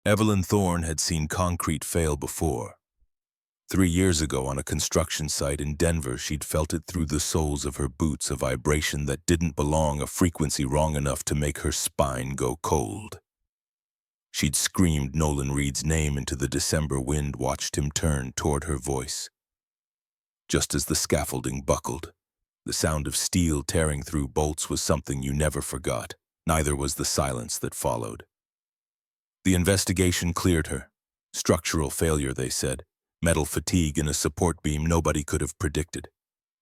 Evelyn Thorne had seen concrete fail before. 3 years ago on a construction site in Denver, she'd felt it through the soles of her boots, a vibration that didn't belong, a frequency wrong enough to make her spine go cold. She'd screamed Nolan Reed's name into the December wind, watched him turn toward her voice. Just as the scaffolding buckled, the sound of steel tearing through bolts was something you never forgot. Neither was the silence that followed. The investigation cleared her. Structural failure, they said. Metal fatigue in a support beam nobody could have predicted.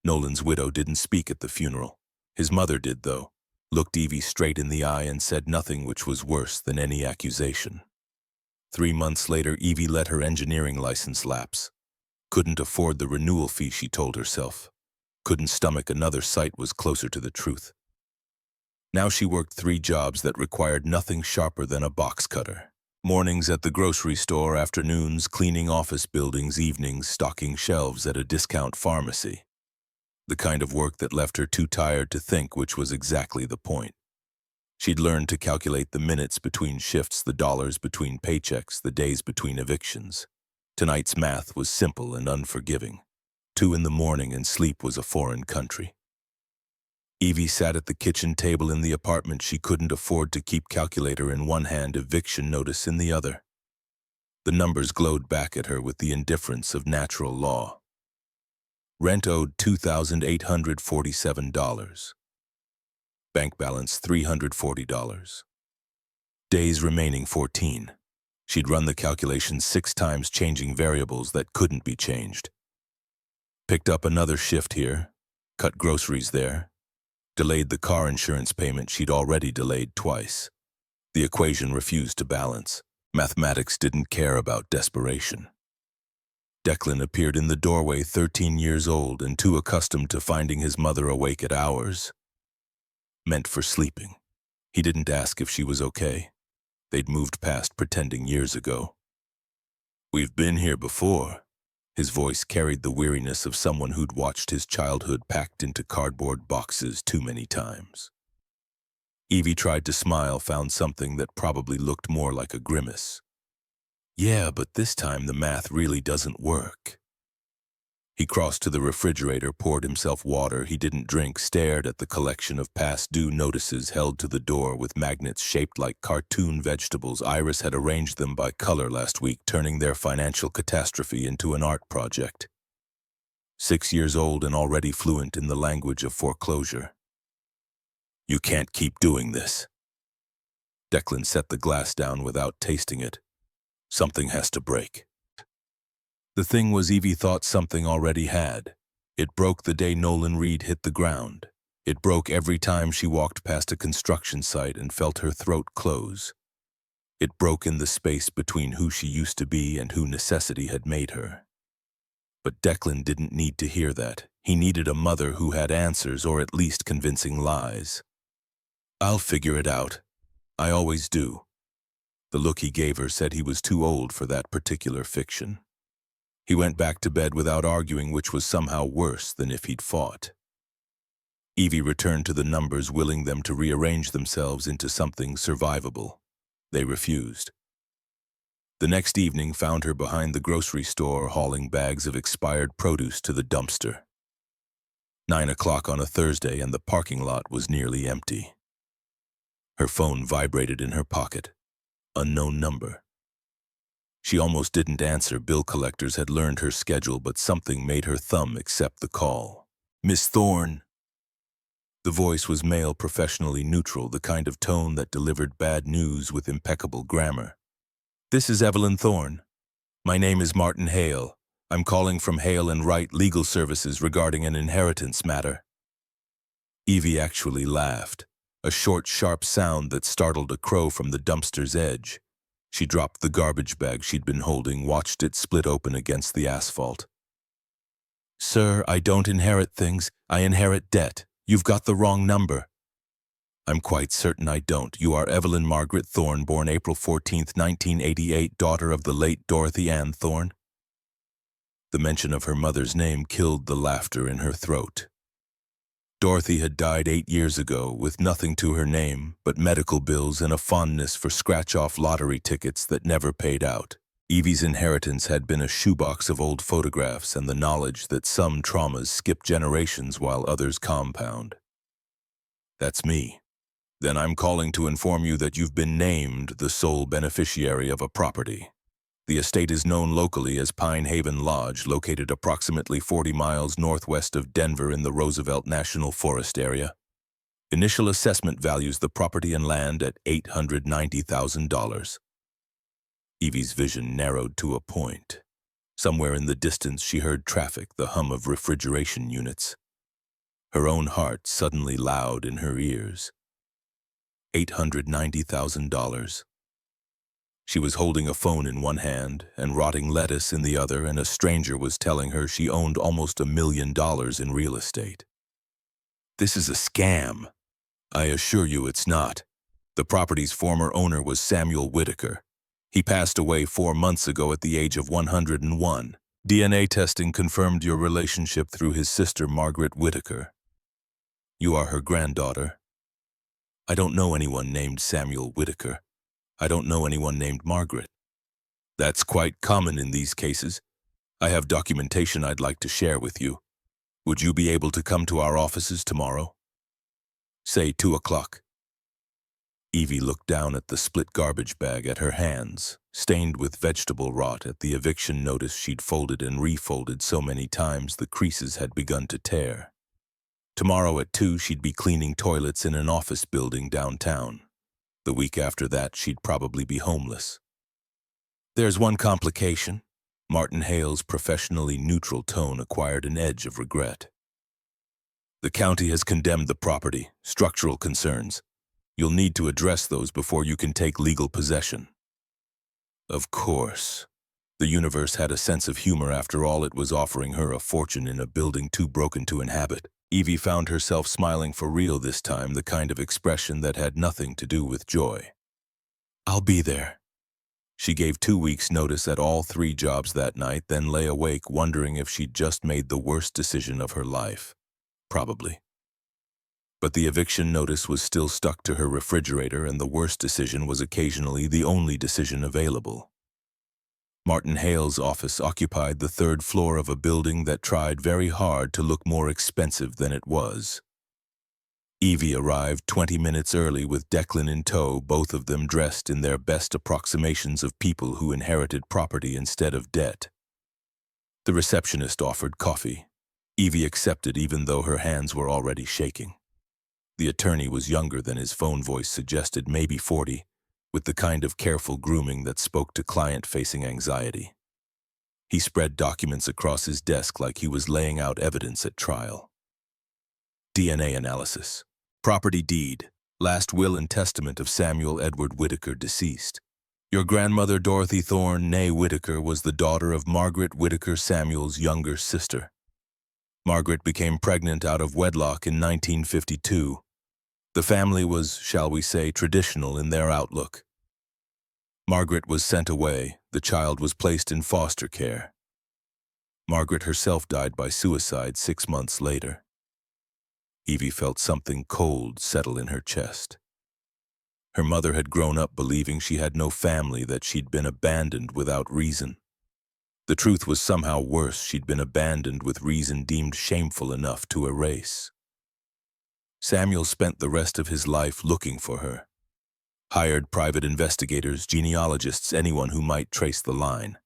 Nolan's widow didn't speak at the funeral. His mother did, though. Looked Evie straight in the eye and said nothing, which was worse than any accusation. 3 months later, Evie let her engineering license lapse. Couldn't afford the renewal fee, she told herself. Couldn't stomach another site, was closer to the truth. Now she worked 3 jobs that required nothing sharper than a box cutter. Mornings at the grocery store, afternoons cleaning office buildings, evenings stocking shelves at a discount pharmacy. The kind of work that left her too tired to think, which was exactly the point. She'd learned to calculate the minutes between shifts, the dollars between paychecks, the days between evictions. Tonight's math was simple and unforgiving. 2 in the morning and sleep was a foreign country. Evie sat at the kitchen table in the apartment she couldn't afford to keep, calculator in one hand, eviction notice in the other. The numbers glowed back at her with the indifference of natural law. Rent owed $2,847. Bank balance $340. Days remaining 14. She'd run the calculations 6 times, changing variables that couldn't be changed. Picked up another shift here, cut groceries there, delayed the car insurance payment she'd already delayed twice. The equation refused to balance. Mathematics didn't care about desperation. Declan appeared in the doorway, 13 years old and too accustomed to finding his mother awake at hours meant for sleeping. He didn't ask if she was okay. They'd moved past pretending years ago. "We've been here before." His voice carried the weariness of someone who'd watched his childhood packed into cardboard boxes too many times. Evie tried to smile, found something that probably looked more like a grimace. "Yeah, but this time the math really doesn't work." He crossed to the refrigerator, poured himself water he didn't drink, stared at the collection of past due notices held to the door with magnets shaped like cartoon vegetables. Iris had arranged them by color last week, turning their financial catastrophe into an art project. 6 years old and already fluent in the language of foreclosure. "You can't keep doing this." Declan set the glass down without tasting it. "Something has to break." The thing was, Evie thought something already had. It broke the day Nolan Reed hit the ground. It broke every time she walked past a construction site and felt her throat close. It broke in the space between who she used to be and who necessity had made her. But Declan didn't need to hear that. He needed a mother who had answers, or at least convincing lies. "I'll figure it out. I always do." The look he gave her said he was too old for that particular fiction. He went back to bed without arguing, which was somehow worse than if he'd fought. Evie returned to the numbers, willing them to rearrange themselves into something survivable. They refused. The next evening found her behind the grocery store, hauling bags of expired produce to the dumpster. 9 o'clock on a Thursday, and the parking lot was nearly empty. Her phone vibrated in her pocket. Unknown number. She almost didn't answer. Bill collectors had learned her schedule, but something made her thumb accept the call. "Miss Thorne." The voice was male, professionally neutral, the kind of tone that delivered bad news with impeccable grammar. "This is Evelyn Thorne. My name is Martin Hale. I'm calling from Hale and Wright Legal Services regarding an inheritance matter." Evie actually laughed, a short, sharp sound that startled a crow from the dumpster's edge. She dropped the garbage bag she'd been holding, watched it split open against the asphalt. "Sir, I don't inherit things. I inherit debt. You've got the wrong number." "I'm quite certain I don't. You are Evelyn Margaret Thorne, born April 14th, 1988, daughter of the late Dorothy Ann Thorne." The mention of her mother's name killed the laughter in her throat. Dorothy had died 8 years ago with nothing to her name but medical bills and a fondness for scratch-off lottery tickets that never paid out. Evie's inheritance had been a shoebox of old photographs and the knowledge that some traumas skip generations while others compound. That's me. Then I'm calling to inform you that you've been named the sole beneficiary of a property. The estate is known locally as Pine Haven Lodge, located approximately 40 miles northwest of Denver in the Roosevelt National Forest area. Initial assessment values the property and land at $890,000. Evie's vision narrowed to a point. Somewhere in the distance she heard traffic, the hum of refrigeration units. Her own heart suddenly loud in her ears. $890,000. She was holding a phone in one hand and rotting lettuce in the other, and a stranger was telling her she owned almost $1 million in real estate. This is a scam. I assure you it's not. The property's former owner was Samuel Whitaker. He passed away 4 months ago at the age of 101. DNA testing confirmed your relationship through his sister, Margaret Whitaker. You are her granddaughter. I don't know anyone named Samuel Whitaker. I don't know anyone named Margaret. That's quite common in these cases. I have documentation I'd like to share with you. Would you be able to come to our offices tomorrow? Say 2 o'clock. Evie looked down at the split garbage bag at her hands, stained with vegetable rot, at the eviction notice she'd folded and refolded so many times the creases had begun to tear. Tomorrow at 2 she'd be cleaning toilets in an office building downtown. The week after that, she'd probably be homeless. There's one complication. Martin Hale's professionally neutral tone acquired an edge of regret. The county has condemned the property, structural concerns. You'll need to address those before you can take legal possession. Of course. The universe had a sense of humor after all. It was offering her a fortune in a building too broken to inhabit. Evie found herself smiling for real this time, the kind of expression that had nothing to do with joy. I'll be there. She gave 2 weeks' notice at all 3 jobs that night, then lay awake wondering if she'd just made the worst decision of her life. Probably. But the eviction notice was still stuck to her refrigerator, and the worst decision was occasionally the only decision available. Martin Hale's office occupied the 3rd floor of a building that tried very hard to look more expensive than it was. Evie arrived 20 minutes early with Declan in tow, both of them dressed in their best approximations of people who inherited property instead of debt. The receptionist offered coffee. Evie accepted even though her hands were already shaking. The attorney was younger than his phone voice suggested, maybe 40, with the kind of careful grooming that spoke to client-facing anxiety. He spread documents across his desk like he was laying out evidence at trial. DNA analysis. Property deed. Last will and testament of Samuel Edward Whitaker, deceased. Your grandmother Dorothy Thorne, née Whitaker, was the daughter of Margaret Whitaker, Samuel's younger sister. Margaret became pregnant out of wedlock in 1952. The family was, shall we say, traditional in their outlook. Margaret was sent away. The child was placed in foster care. Margaret herself died by suicide 6 months later. Evie felt something cold settle in her chest. Her mother had grown up believing she had no family, that she'd been abandoned without reason. The truth was somehow worse. She'd been abandoned with reason deemed shameful enough to erase. Samuel spent the rest of his life looking for her. Hired private investigators, genealogists, anyone who might trace the line.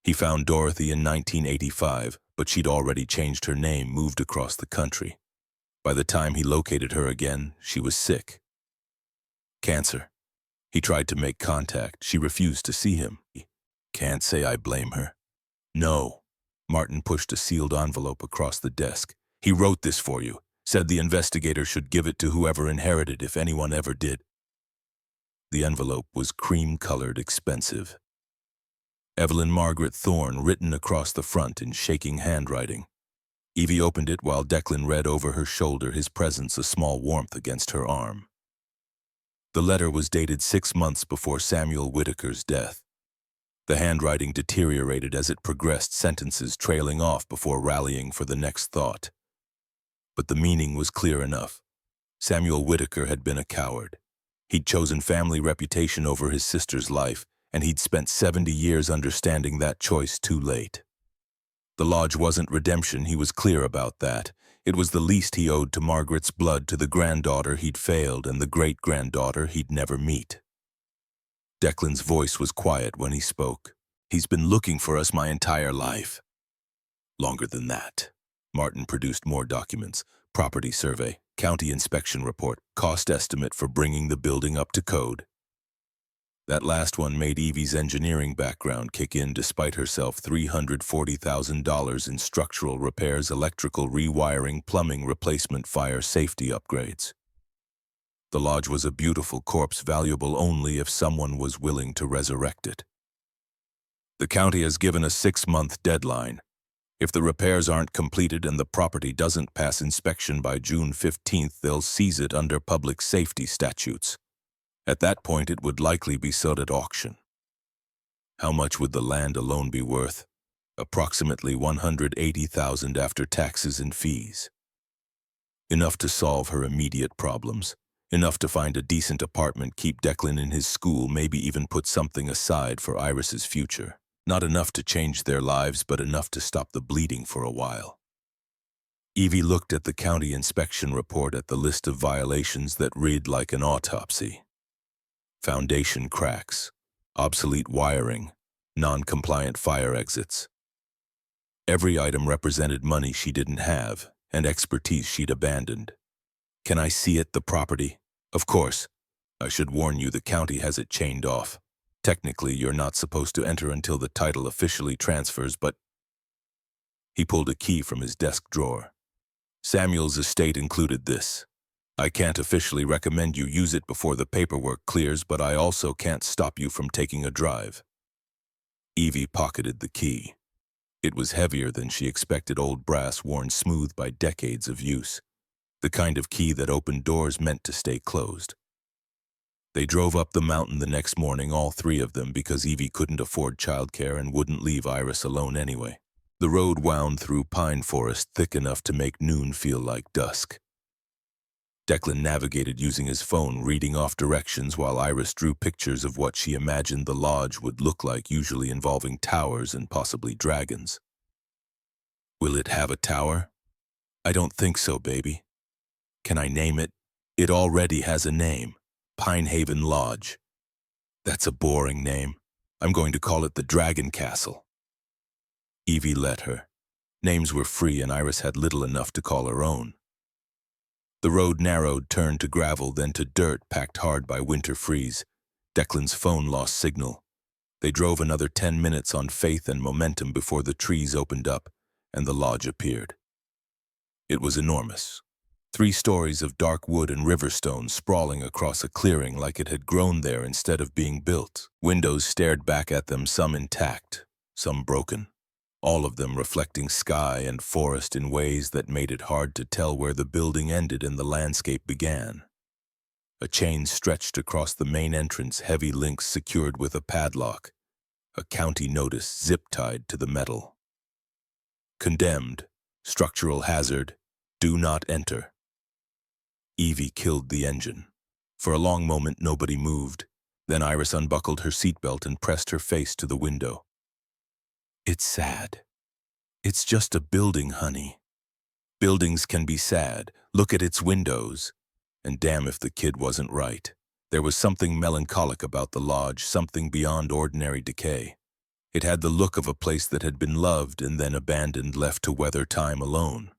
He found Dorothy in 1985, but she'd already changed her name, moved across the country. By the time he located her again, she was sick. Cancer. He tried to make contact. She refused to see him. Can't say I blame her. No. Martin pushed a sealed envelope across the desk. He wrote this for you. Said the investigator should give it to whoever inherited, if anyone ever did. The envelope was cream-colored, expensive. Evelyn Margaret Thorne, written across the front in shaking handwriting. Evie opened it while Declan read over her shoulder, his presence a small warmth against her arm. The letter was dated 6 months before Samuel Whitaker's death. The handwriting deteriorated as it progressed, sentences trailing off before rallying for the next thought. But the meaning was clear enough. Samuel Whitaker had been a coward. He'd chosen family reputation over his sister's life, and he'd spent 70 years understanding that choice too late. The lodge wasn't redemption, he was clear about that. It was the least he owed to Margaret's blood, to the granddaughter he'd failed and the great-granddaughter he'd never meet. Declan's voice was quiet when he spoke. He's been looking for us my entire life. Longer than that. Martin produced more documents: property survey, county inspection report, cost estimate for bringing the building up to code. That last one made Evie's engineering background kick in, despite herself. $340,000 in structural repairs, electrical rewiring, plumbing replacement, fire safety upgrades. The lodge was a beautiful corpse, valuable only if someone was willing to resurrect it. The county has given a 6-month deadline. If the repairs aren't completed and the property doesn't pass inspection by June 15th, they'll seize it under public safety statutes. At that point, it would likely be sold at auction. How much would the land alone be worth? Approximately $180,000 after taxes and fees. Enough to solve her immediate problems. Enough to find a decent apartment, keep Declan in his school, maybe even put something aside for Iris's future. Not enough to change their lives, but enough to stop the bleeding for a while. Evie looked at the county inspection report, at the list of violations that read like an autopsy. Foundation cracks, obsolete wiring, non-compliant fire exits. Every item represented money she didn't have and expertise she'd abandoned. Can I see it, the property? Of course. I should warn you, the county has it chained off. Technically, you're not supposed to enter until the title officially transfers, but... He pulled a key from his desk drawer. Samuel's estate included this. I can't officially recommend you use it before the paperwork clears, but I also can't stop you from taking a drive. Evie pocketed the key. It was heavier than she expected, old brass worn smooth by decades of use. The kind of key that opened doors meant to stay closed. They drove up the mountain the next morning, all three of them, because Evie couldn't afford childcare and wouldn't leave Iris alone anyway. The road wound through pine forest thick enough to make noon feel like dusk. Declan navigated using his phone, reading off directions while Iris drew pictures of what she imagined the lodge would look like, usually involving towers and possibly dragons. Will it have a tower? I don't think so, baby. Can I name it? It already has a name. Pinehaven Lodge. That's a boring name. I'm going to call it the Dragon Castle. Evie let her. Names were free and Iris had little enough to call her own. The road narrowed, turned to gravel, then to dirt packed hard by winter freeze. Declan's phone lost signal. They drove another 10 minutes on faith and momentum before the trees opened up and the lodge appeared. It was enormous. 3 stories of dark wood and river stone sprawling across a clearing like it had grown there instead of being built. Windows stared back at them, some intact, some broken. All of them reflecting sky and forest in ways that made it hard to tell where the building ended and the landscape began. A chain stretched across the main entrance, heavy links secured with a padlock. A county notice zip-tied to the metal. Condemned. Structural hazard. Do not enter. Evie killed the engine. For a long moment, nobody moved. Then Iris unbuckled her seatbelt and pressed her face to the window. It's sad. It's just a building, honey. Buildings can be sad. Look at its windows. And damn if the kid wasn't right. There was something melancholic about the lodge, something beyond ordinary decay. It had the look of a place that had been loved and then abandoned, left to weather time alone.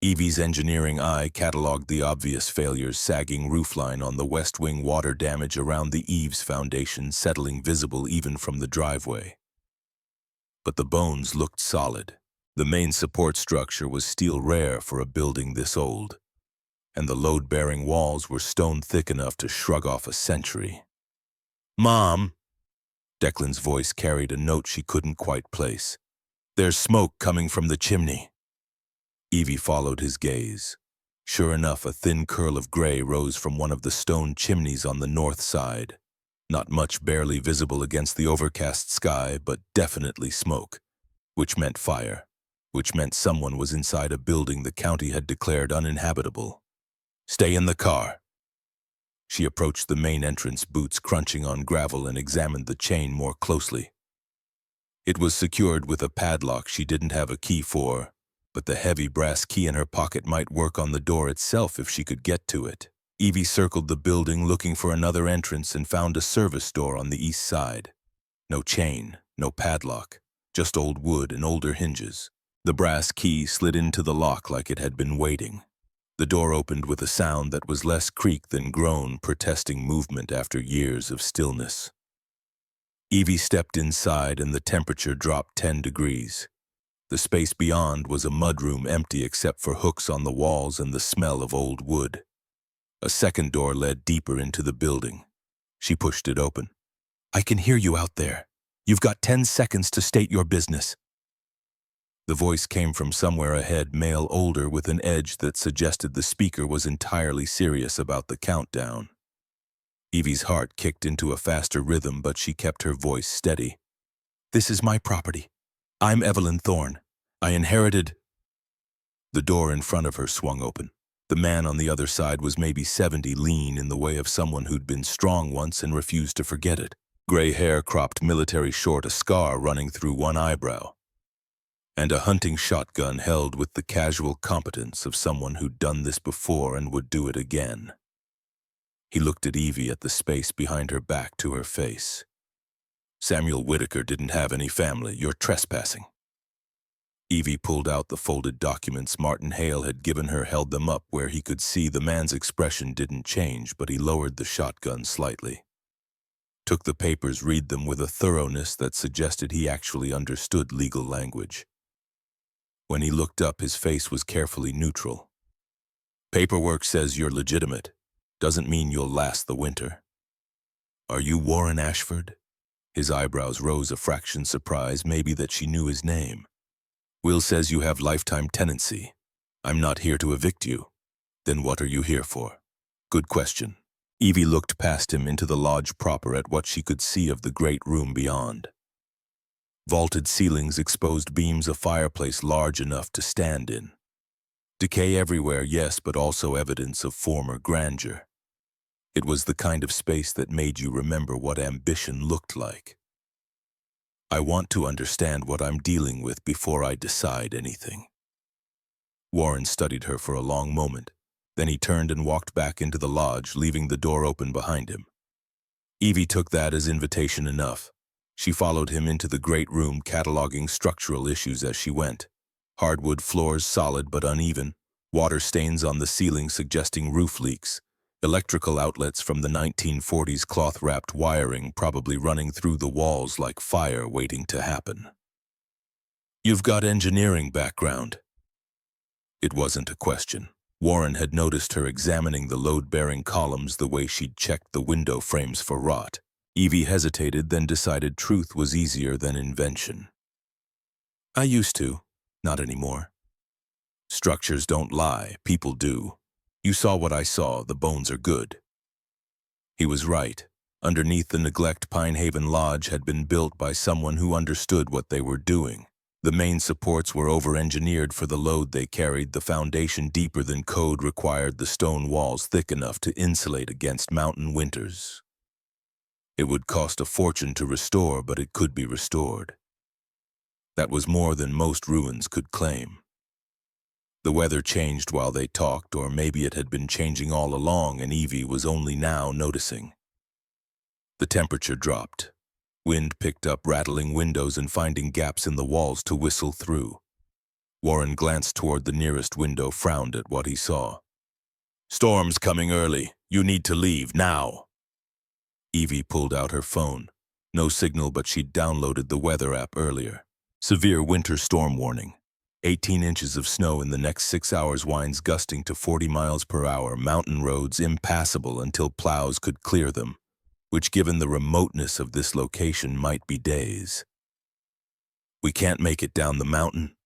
Evie's engineering eye cataloged the obvious failures: sagging roofline on the west wing, water damage around the eaves foundation settling, visible even from the driveway. But the bones looked solid. The main support structure was steel, rare for a building this old. And the load-bearing walls were stone thick enough to shrug off a century. Mom! Declan's voice carried a note she couldn't quite place. There's smoke coming from the chimney. Evie followed his gaze. Sure enough, a thin curl of gray rose from one of the stone chimneys on the north side. Not much, barely visible against the overcast sky, but definitely smoke, which meant fire. which meant someone was inside a building the county had declared uninhabitable. "Stay in the car." She approached the main entrance, boots crunching on gravel, and examined the chain more closely. It was secured with a padlock she didn't have a key for, but the heavy brass key in her pocket might work on the door itself if she could get to it. Evie circled the building looking for another entrance and found a service door on the east side. No chain, no padlock, just old wood and older hinges. The brass key slid into the lock like it had been waiting. The door opened with a sound that was less creak than groan, protesting movement after years of stillness. Evie stepped inside and the temperature dropped 10 degrees. The space beyond was a mudroom, empty except for hooks on the walls and the smell of old wood. A second door led deeper into the building. She pushed it open. "I can hear you out there. You've got 10 seconds to state your business." The voice came from somewhere ahead, male, older, with an edge that suggested the speaker was entirely serious about the countdown. Evie's heart kicked into a faster rhythm, but she kept her voice steady. "This is my property. I'm Evelyn Thorne. I inherited—" The door in front of her swung open. The man on the other side was maybe 70, lean, in the way of someone who'd been strong once and refused to forget it. Gray hair cropped military short, a scar running through one eyebrow, and a hunting shotgun held with the casual competence of someone who'd done this before and would do it again. He looked at Evie at the space behind her back to her face. "Samuel Whitaker didn't have any family. You're trespassing." Evie pulled out the folded documents Martin Hale had given her, held them up where he could see. The man's expression didn't change, but he lowered the shotgun slightly. Took the papers, read them with a thoroughness that suggested he actually understood legal language. When he looked up, his face was carefully neutral. "Paperwork says you're legitimate. Doesn't mean you'll last the winter." "Are you Warren Ashford?" His eyebrows rose a fraction, surprised maybe that she knew his name. "Will says you have lifetime tenancy. I'm not here to evict you." "Then what are you here for?" "Good question." Evie looked past him into the lodge proper at what she could see of the great room beyond. Vaulted ceilings, exposed beams, a fireplace large enough to stand in. Decay everywhere, yes, but also evidence of former grandeur. It was the kind of space that made you remember what ambition looked like. "I want to understand what I'm dealing with before I decide anything." Warren studied her for a long moment. Then he turned and walked back into the lodge, leaving the door open behind him. Evie took that as invitation enough. She followed him into the great room, cataloging structural issues as she went. Hardwood floors, solid but uneven. Water stains on the ceiling suggesting roof leaks. Electrical outlets from the 1940s, cloth-wrapped wiring probably running through the walls like fire waiting to happen. "You've got engineering background." It wasn't a question. Warren had noticed her examining the load-bearing columns the way she'd checked the window frames for rot. Evie hesitated, then decided truth was easier than invention. "I used to. Not anymore." "Structures don't lie. People do. You saw what I saw. The bones are good." He was right. Underneath the neglect, Pinehaven Lodge had been built by someone who understood what they were doing. The main supports were over-engineered for the load they carried, the foundation deeper than code required, the stone walls thick enough to insulate against mountain winters. It would cost a fortune to restore, but it could be restored. That was more than most ruins could claim. The weather changed while they talked, or maybe it had been changing all along and Evie was only now noticing. The temperature dropped. Wind picked up, rattling windows and finding gaps in the walls to whistle through. Warren glanced toward the nearest window, frowned at what he saw. "Storm's coming early. You need to leave, now." Evie pulled out her phone. No signal, but she'd downloaded the weather app earlier. Severe winter storm warning. 18 inches of snow in the next 6 hours, winds gusting to 40 miles per hour, mountain roads impassable until plows could clear them, which, given the remoteness of this location, might be days. "We can't make it down the mountain."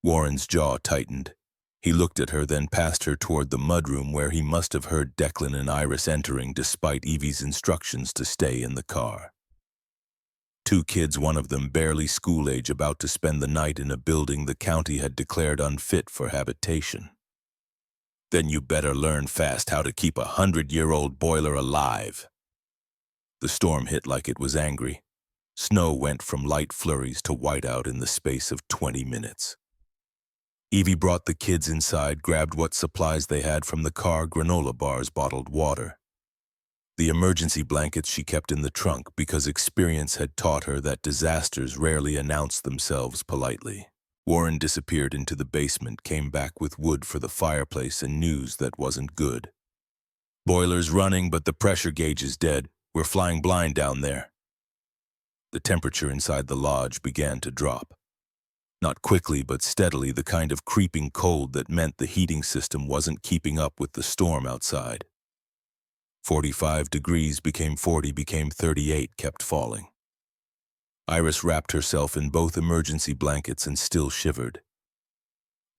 Warren's jaw tightened. He looked at her, then passed her toward the mudroom where he must have heard Declan and Iris entering despite Evie's instructions to stay in the car. 2 kids, one of them barely school age, about to spend the night in a building the county had declared unfit for habitation. Then you better learn fast how to keep a 100-year-old boiler alive. The storm hit like it was angry. Snow went from light flurries to whiteout in the space of 20 minutes. Evie brought the kids inside, grabbed what supplies they had from the car: granola bars, bottled water. The emergency blankets she kept in the trunk because experience had taught her that disasters rarely announce themselves politely. Warren disappeared into the basement, came back with wood for the fireplace and news that wasn't good. "Boiler's running, but the pressure gauge is dead. We're flying blind down there." The temperature inside the lodge began to drop. Not quickly, but steadily, the kind of creeping cold that meant the heating system wasn't keeping up with the storm outside. 45 degrees became 40, became 38, kept falling. Iris wrapped herself in both emergency blankets and still shivered.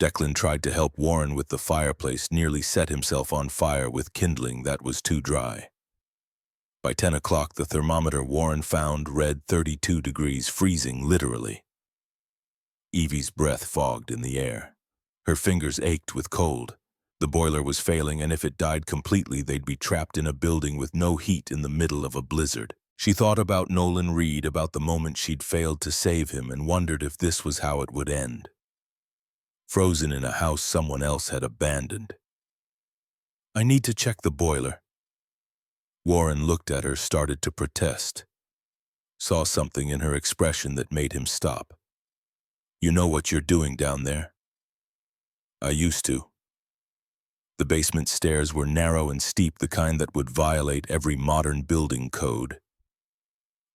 Declan tried to help Warren with the fireplace, nearly set himself on fire with kindling that was too dry. By 10 o'clock, the thermometer Warren found read 32 degrees, freezing literally. Evie's breath fogged in the air. Her fingers ached with cold. The boiler was failing, and if it died completely, they'd be trapped in a building with no heat in the middle of a blizzard. She thought about Nolan Reed, about the moment she'd failed to save him, and wondered if this was how it would end. Frozen in a house someone else had abandoned. "I need to check the boiler." Warren looked at her, started to protest. Saw something in her expression that made him stop. "You know what you're doing down there?" "I used to." The basement stairs were narrow and steep, the kind that would violate every modern building code.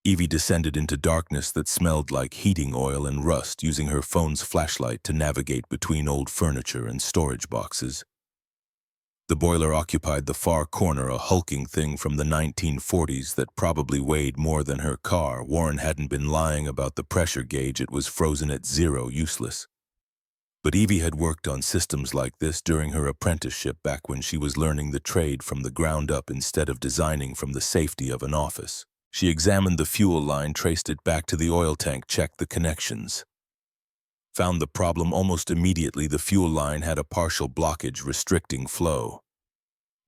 Evie descended into darkness that smelled like heating oil and rust, using her phone's flashlight to navigate between old furniture and storage boxes. The boiler occupied the far corner, a hulking thing from the 1940s that probably weighed more than her car. Warren hadn't been lying about the pressure gauge. It was frozen at zero, useless. But Evie had worked on systems like this during her apprenticeship, back when she was learning the trade from the ground up instead of designing from the safety of an office. She examined the fuel line, traced it back to the oil tank, checked the connections. Found the problem almost immediately. The fuel line had a partial blockage restricting flow.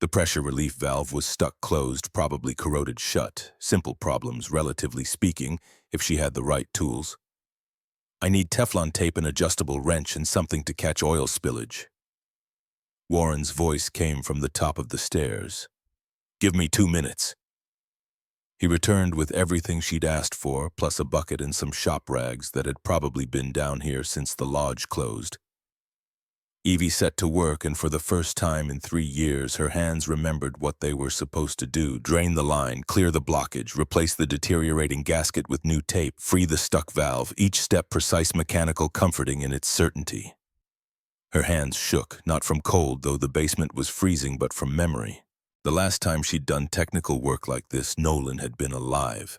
The pressure relief valve was stuck closed, probably corroded shut. Simple problems, relatively speaking, if she had the right tools. "I need Teflon tape, an adjustable wrench, and something to catch oil spillage." Warren's voice came from the top of the stairs. "Give me 2 minutes." He returned with everything she'd asked for, plus a bucket and some shop rags that had probably been down here since the lodge closed. Evie set to work, and for the first time in 3 years, her hands remembered what they were supposed to do: drain the line, clear the blockage, replace the deteriorating gasket with new tape, free the stuck valve, each step precise, mechanical, comforting in its certainty. Her hands shook, not from cold, though the basement was freezing, but from memory. The last time she'd done technical work like this, Nolan had been alive.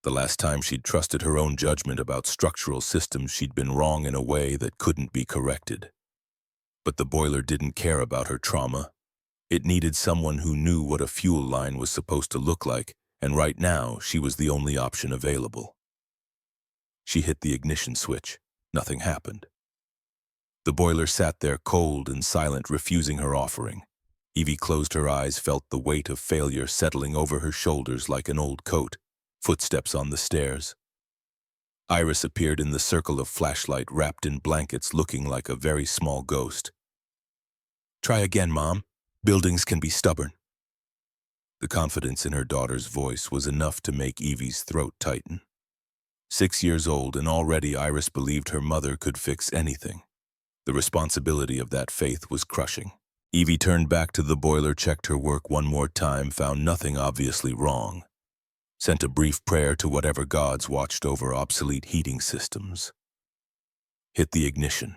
The last time she'd trusted her own judgment about structural systems, she'd been wrong in a way that couldn't be corrected. But the boiler didn't care about her trauma. It needed someone who knew what a fuel line was supposed to look like, and right now she was the only option available. She hit the ignition switch. Nothing happened. The boiler sat there cold and silent, refusing her offering. Evie closed her eyes, felt the weight of failure settling over her shoulders like an old coat. Footsteps on the stairs. Iris appeared in the circle of flashlight, wrapped in blankets, looking like a very small ghost. "Try again, Mom. Buildings can be stubborn." The confidence in her daughter's voice was enough to make Evie's throat tighten. 6 years old, and already Iris believed her mother could fix anything. The responsibility of that faith was crushing. Evie turned back to the boiler, checked her work one more time, found nothing obviously wrong. Sent a brief prayer to whatever gods watched over obsolete heating systems. Hit the ignition.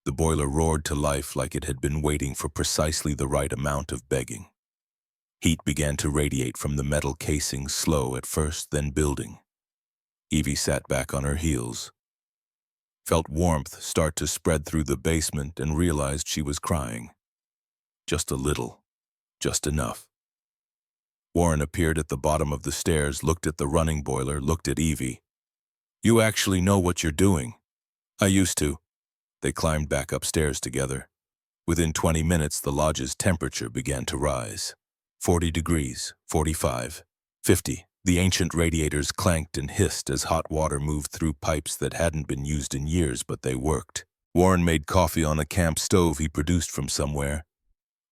The boiler roared to life like it had been waiting for precisely the right amount of begging. Heat began to radiate from the metal casing, slow at first, then building. Evie sat back on her heels. Felt warmth start to spread through the basement and realized she was crying. Just a little. Just enough. Warren appeared at the bottom of the stairs, looked at the running boiler, looked at Evie. "You actually know what you're doing." "I used to." They climbed back upstairs together. Within 20 minutes, the lodge's temperature began to rise. 40 degrees, 45, 50. The ancient radiators clanked and hissed as hot water moved through pipes that hadn't been used in years, but they worked. Warren made coffee on a camp stove he produced from somewhere,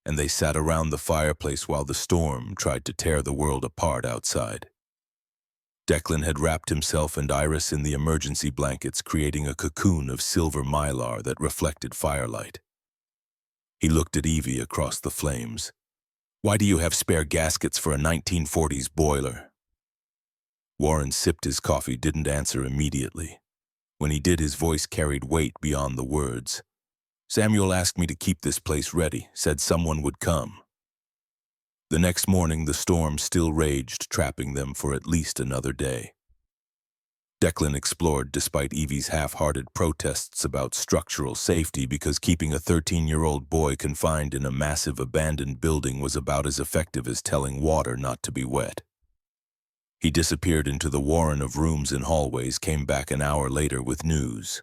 and they sat around the fireplace while the storm tried to tear the world apart outside. Declan had wrapped himself and Iris in the emergency blankets, creating a cocoon of silver mylar that reflected firelight. He looked at Evie across the flames. "Why do you have spare gaskets for a 1940s boiler?" Warren sipped his coffee, didn't answer immediately. When he did, his voice carried weight beyond the words. "Samuel asked me to keep this place ready, said someone would come." The next morning, the storm still raged, trapping them for at least another day. Declan explored despite Evie's half-hearted protests about structural safety, because keeping a 13-year-old boy confined in a massive abandoned building was about as effective as telling water not to be wet. He disappeared into the warren of rooms and hallways, came back an hour later with news.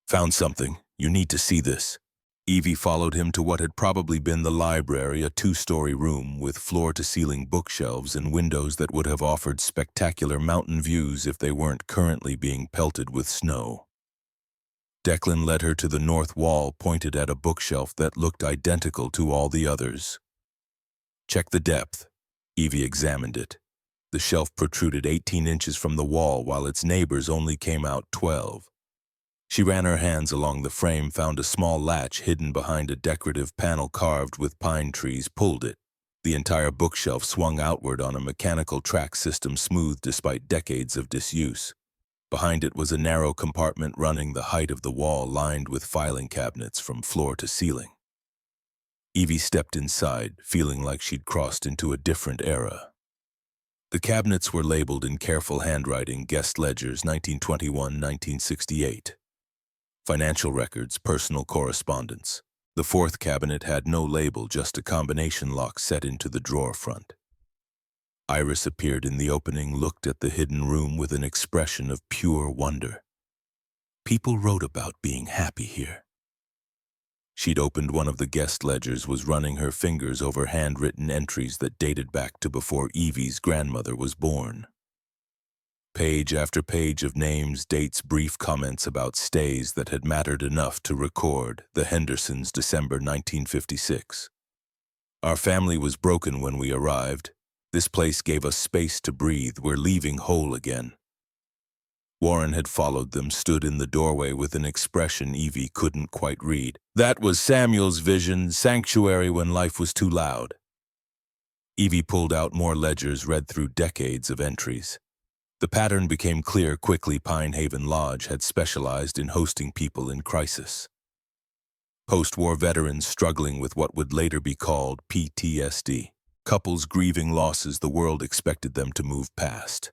"Found something. You need to see this." Evie followed him to what had probably been the library, a 2-story room with floor-to-ceiling bookshelves and windows that would have offered spectacular mountain views if they weren't currently being pelted with snow. Declan led her to the north wall, pointed at a bookshelf that looked identical to all the others. "Check the depth." Evie examined it. The shelf protruded 18 inches from the wall, while its neighbors only came out 12. She ran her hands along the frame, found a small latch hidden behind a decorative panel carved with pine trees, pulled it. The entire bookshelf swung outward on a mechanical track system, smooth despite decades of disuse. Behind it was a narrow compartment running the height of the wall, lined with filing cabinets from floor to ceiling. Evie stepped inside, feeling like she'd crossed into a different era. The cabinets were labeled in careful handwriting: guest ledgers, 1921-1968. Financial records, personal correspondence. The fourth cabinet had no label, just a combination lock set into the drawer front. Iris appeared in the opening, looked at the hidden room with an expression of pure wonder. People wrote about being happy here. She'd opened one of the guest ledgers, was running her fingers over handwritten entries that dated back to before Evie's grandmother was born. Page after page of names, dates, brief comments about stays that had mattered enough to record. The Hendersons, December 1956. "Our family was broken when we arrived. This place gave us space to breathe. We're leaving whole again." Warren had followed them, stood in the doorway with an expression Evie couldn't quite read. "That was Samuel's vision, sanctuary when life was too loud." Evie pulled out more ledgers, read through decades of entries. The pattern became clear quickly. Pine Haven Lodge had specialized in hosting people in crisis. Post-war veterans struggling with what would later be called PTSD. Couples grieving losses the world expected them to move past.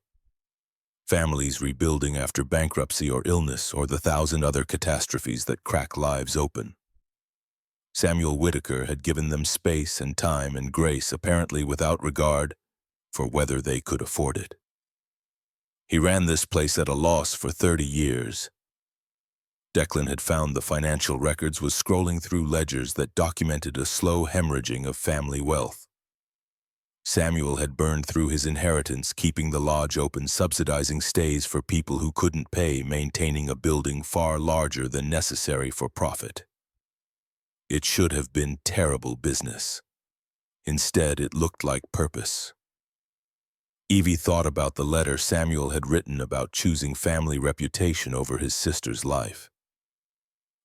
Families rebuilding after bankruptcy or illness, or the 1,000 other catastrophes that crack lives open. Samuel Whitaker had given them space and time and grace, apparently without regard for whether they could afford it. He ran this place at a loss for 30 years. Declan had found the financial records, was scrolling through ledgers that documented a slow hemorrhaging of family wealth. Samuel had burned through his inheritance, keeping the lodge open, subsidizing stays for people who couldn't pay, maintaining a building far larger than necessary for profit. It should have been terrible business. Instead, it looked like purpose. Evie thought about the letter Samuel had written about choosing family reputation over his sister's life.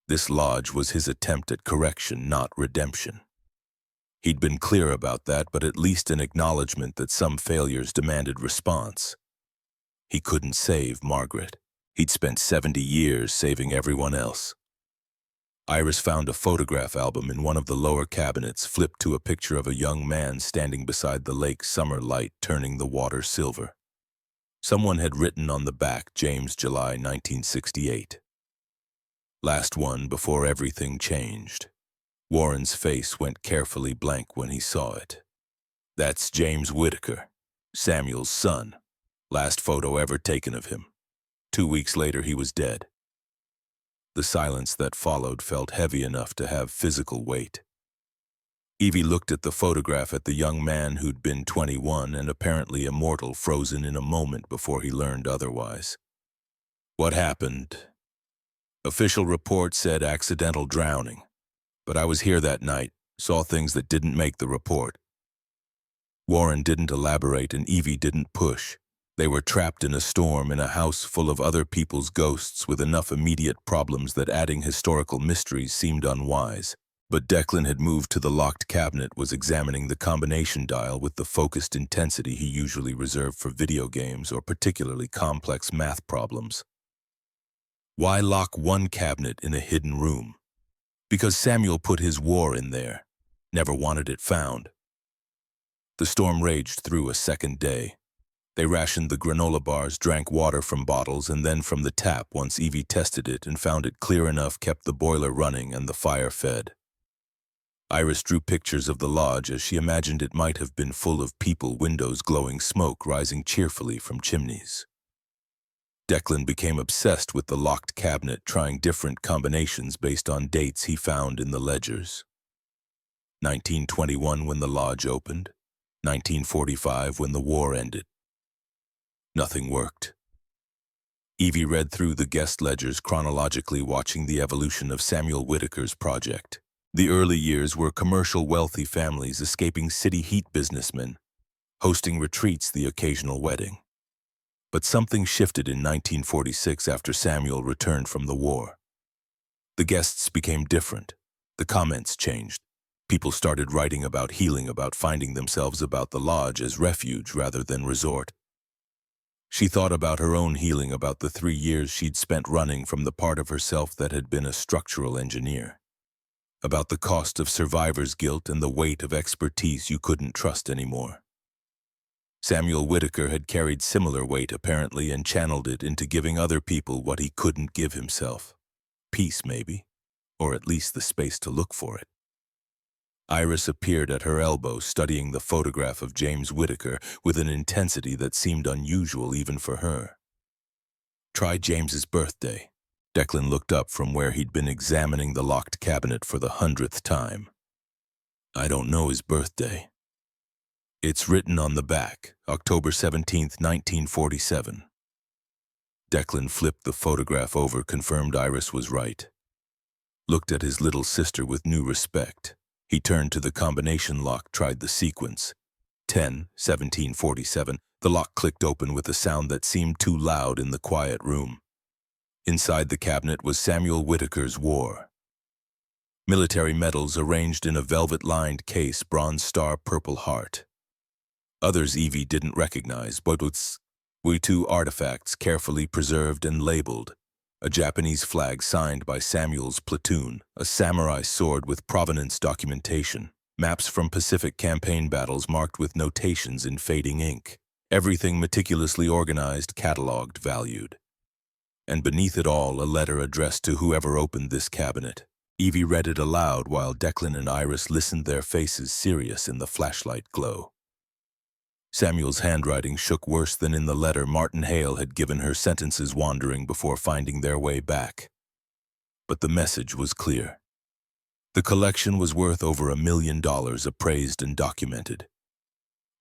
This lodge was his attempt at correction, not redemption. He'd been clear about that, but at least an acknowledgement that some failures demanded response. He couldn't save Margaret. He'd spent 70 years saving everyone else. Iris found a photograph album in one of the lower cabinets, flipped to a picture of a young man standing beside the lake's summer light, turning the water silver. Someone had written on the back, James, July 1968. Last one before everything changed. Warren's face went carefully blank when he saw it. That's James Whitaker, Samuel's son. Last photo ever taken of him. 2 weeks later, he was dead. The silence that followed felt heavy enough to have physical weight. Evie looked at the photograph at the young man who'd been 21 and apparently immortal, frozen in a moment before he learned otherwise. What happened? Official report said accidental drowning. But I was here that night, saw things that didn't make the report. Warren didn't elaborate and Evie didn't push. They were trapped in a storm in a house full of other people's ghosts with enough immediate problems that adding historical mysteries seemed unwise. But Declan had moved to the locked cabinet, was examining the combination dial with the focused intensity he usually reserved for video games or particularly complex math problems. Why lock one cabinet in a hidden room? Because Samuel put his war in there. Never wanted it found. The storm raged through a second day. They rationed the granola bars, drank water from bottles and then from the tap once Evie tested it and found it clear enough, kept the boiler running and the fire fed. Iris drew pictures of the lodge as she imagined it might have been full of people, windows glowing, smoke rising cheerfully from chimneys. Declan became obsessed with the locked cabinet, trying different combinations based on dates he found in the ledgers. 1921 when the lodge opened, 1945 when the war ended. Nothing worked. Evie read through the guest ledgers chronologically, watching the evolution of Samuel Whitaker's project. The early years were commercial, wealthy families escaping city heat, businessmen, hosting retreats, the occasional wedding. But something shifted in 1946 after Samuel returned from the war. The guests became different. The comments changed. People started writing about healing, about finding themselves, about the lodge as refuge rather than resort. She thought about her own healing, about the 3 years she'd spent running from the part of herself that had been a structural engineer. About the cost of survivor's guilt and the weight of expertise you couldn't trust anymore. Samuel Whitaker had carried similar weight apparently and channeled it into giving other people what he couldn't give himself. Peace, maybe, or at least the space to look for it. Iris appeared at her elbow, studying the photograph of James Whitaker with an intensity that seemed unusual even for her. Try James's birthday. Declan looked up from where he'd been examining the locked cabinet for the 100th time. I don't know his birthday. It's written on the back, October 17th, 1947. Declan flipped the photograph over, confirmed Iris was right. Looked at his little sister with new respect. He turned to the combination lock, tried the sequence. 10, 1747. The lock clicked open with a sound that seemed too loud in the quiet room. Inside the cabinet was Samuel Whitaker's war. Military medals arranged in a velvet-lined case, bronze star, purple heart. Others Evie didn't recognize, but were 2 artifacts carefully preserved and labeled. A Japanese flag signed by Samuel's platoon, a samurai sword with provenance documentation, maps from Pacific campaign battles marked with notations in fading ink. Everything meticulously organized, cataloged, valued. And beneath it all, a letter addressed to whoever opened this cabinet. Evie read it aloud while Declan and Iris listened, their faces serious in the flashlight glow. Samuel's handwriting shook worse than in the letter Martin Hale had given her, sentences wandering before finding their way back. But the message was clear. The collection was worth over $1 million, appraised and documented.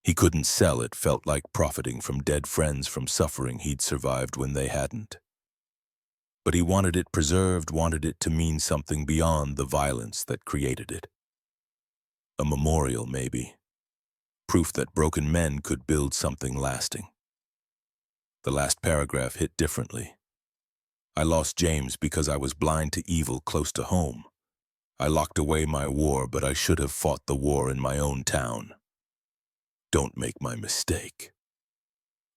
He couldn't sell it, felt like profiting from dead friends, from suffering he'd survived when they hadn't. But he wanted it preserved, wanted it to mean something beyond the violence that created it. A memorial, maybe. Proof that broken men could build something lasting. The last paragraph hit differently. I lost James because I was blind to evil close to home. I locked away my war, but I should have fought the war in my own town. Don't make my mistake.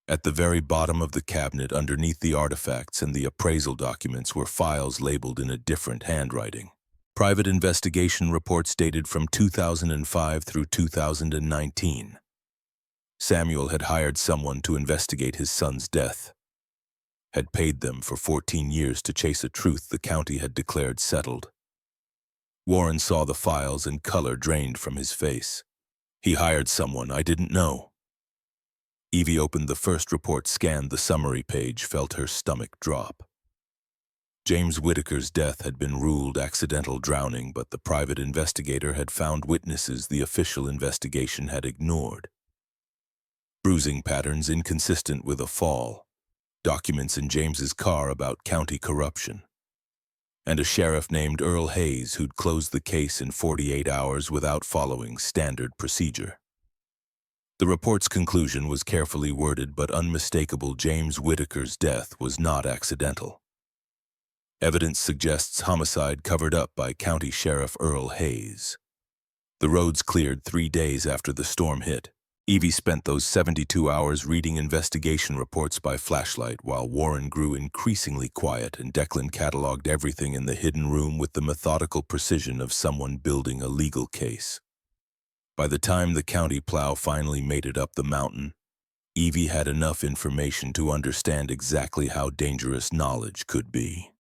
At the very bottom of the cabinet, underneath the artifacts and the appraisal documents, were files labeled in a different handwriting. Private investigation reports dated from 2005 through 2019. Samuel had hired someone to investigate his son's death. Had paid them for 14 years to chase a truth the county had declared settled. Warren saw the files and color drained from his face. He hired someone I didn't know. Evie opened the first report, scanned the summary page, felt her stomach drop. James Whitaker's death had been ruled accidental drowning, but the private investigator had found witnesses the official investigation had ignored. Bruising patterns inconsistent with a fall, documents in James's car about county corruption, and a sheriff named Earl Hayes who'd closed the case in 48 hours without following standard procedure. The report's conclusion was carefully worded but unmistakable. James Whitaker's death was not accidental. Evidence suggests homicide covered up by County Sheriff Earl Hayes. The roads cleared 3 days after the storm hit. Evie spent those 72 hours reading investigation reports by flashlight while Warren grew increasingly quiet and Declan cataloged everything in the hidden room with the methodical precision of someone building a legal case. By the time the county plow finally made it up the mountain, Evie had enough information to understand exactly how dangerous knowledge could be.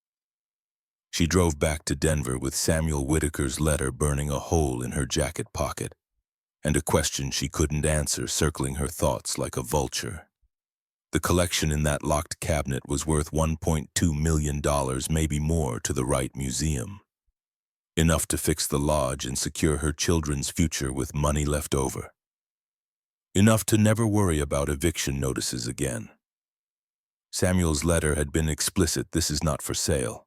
She drove back to Denver with Samuel Whitaker's letter burning a hole in her jacket pocket, and a question she couldn't answer circling her thoughts like a vulture. The collection in that locked cabinet was worth $1.2 million, maybe more, to the right museum. Enough to fix the lodge and secure her children's future with money left over. Enough to never worry about eviction notices again. Samuel's letter had been explicit: this is not for sale.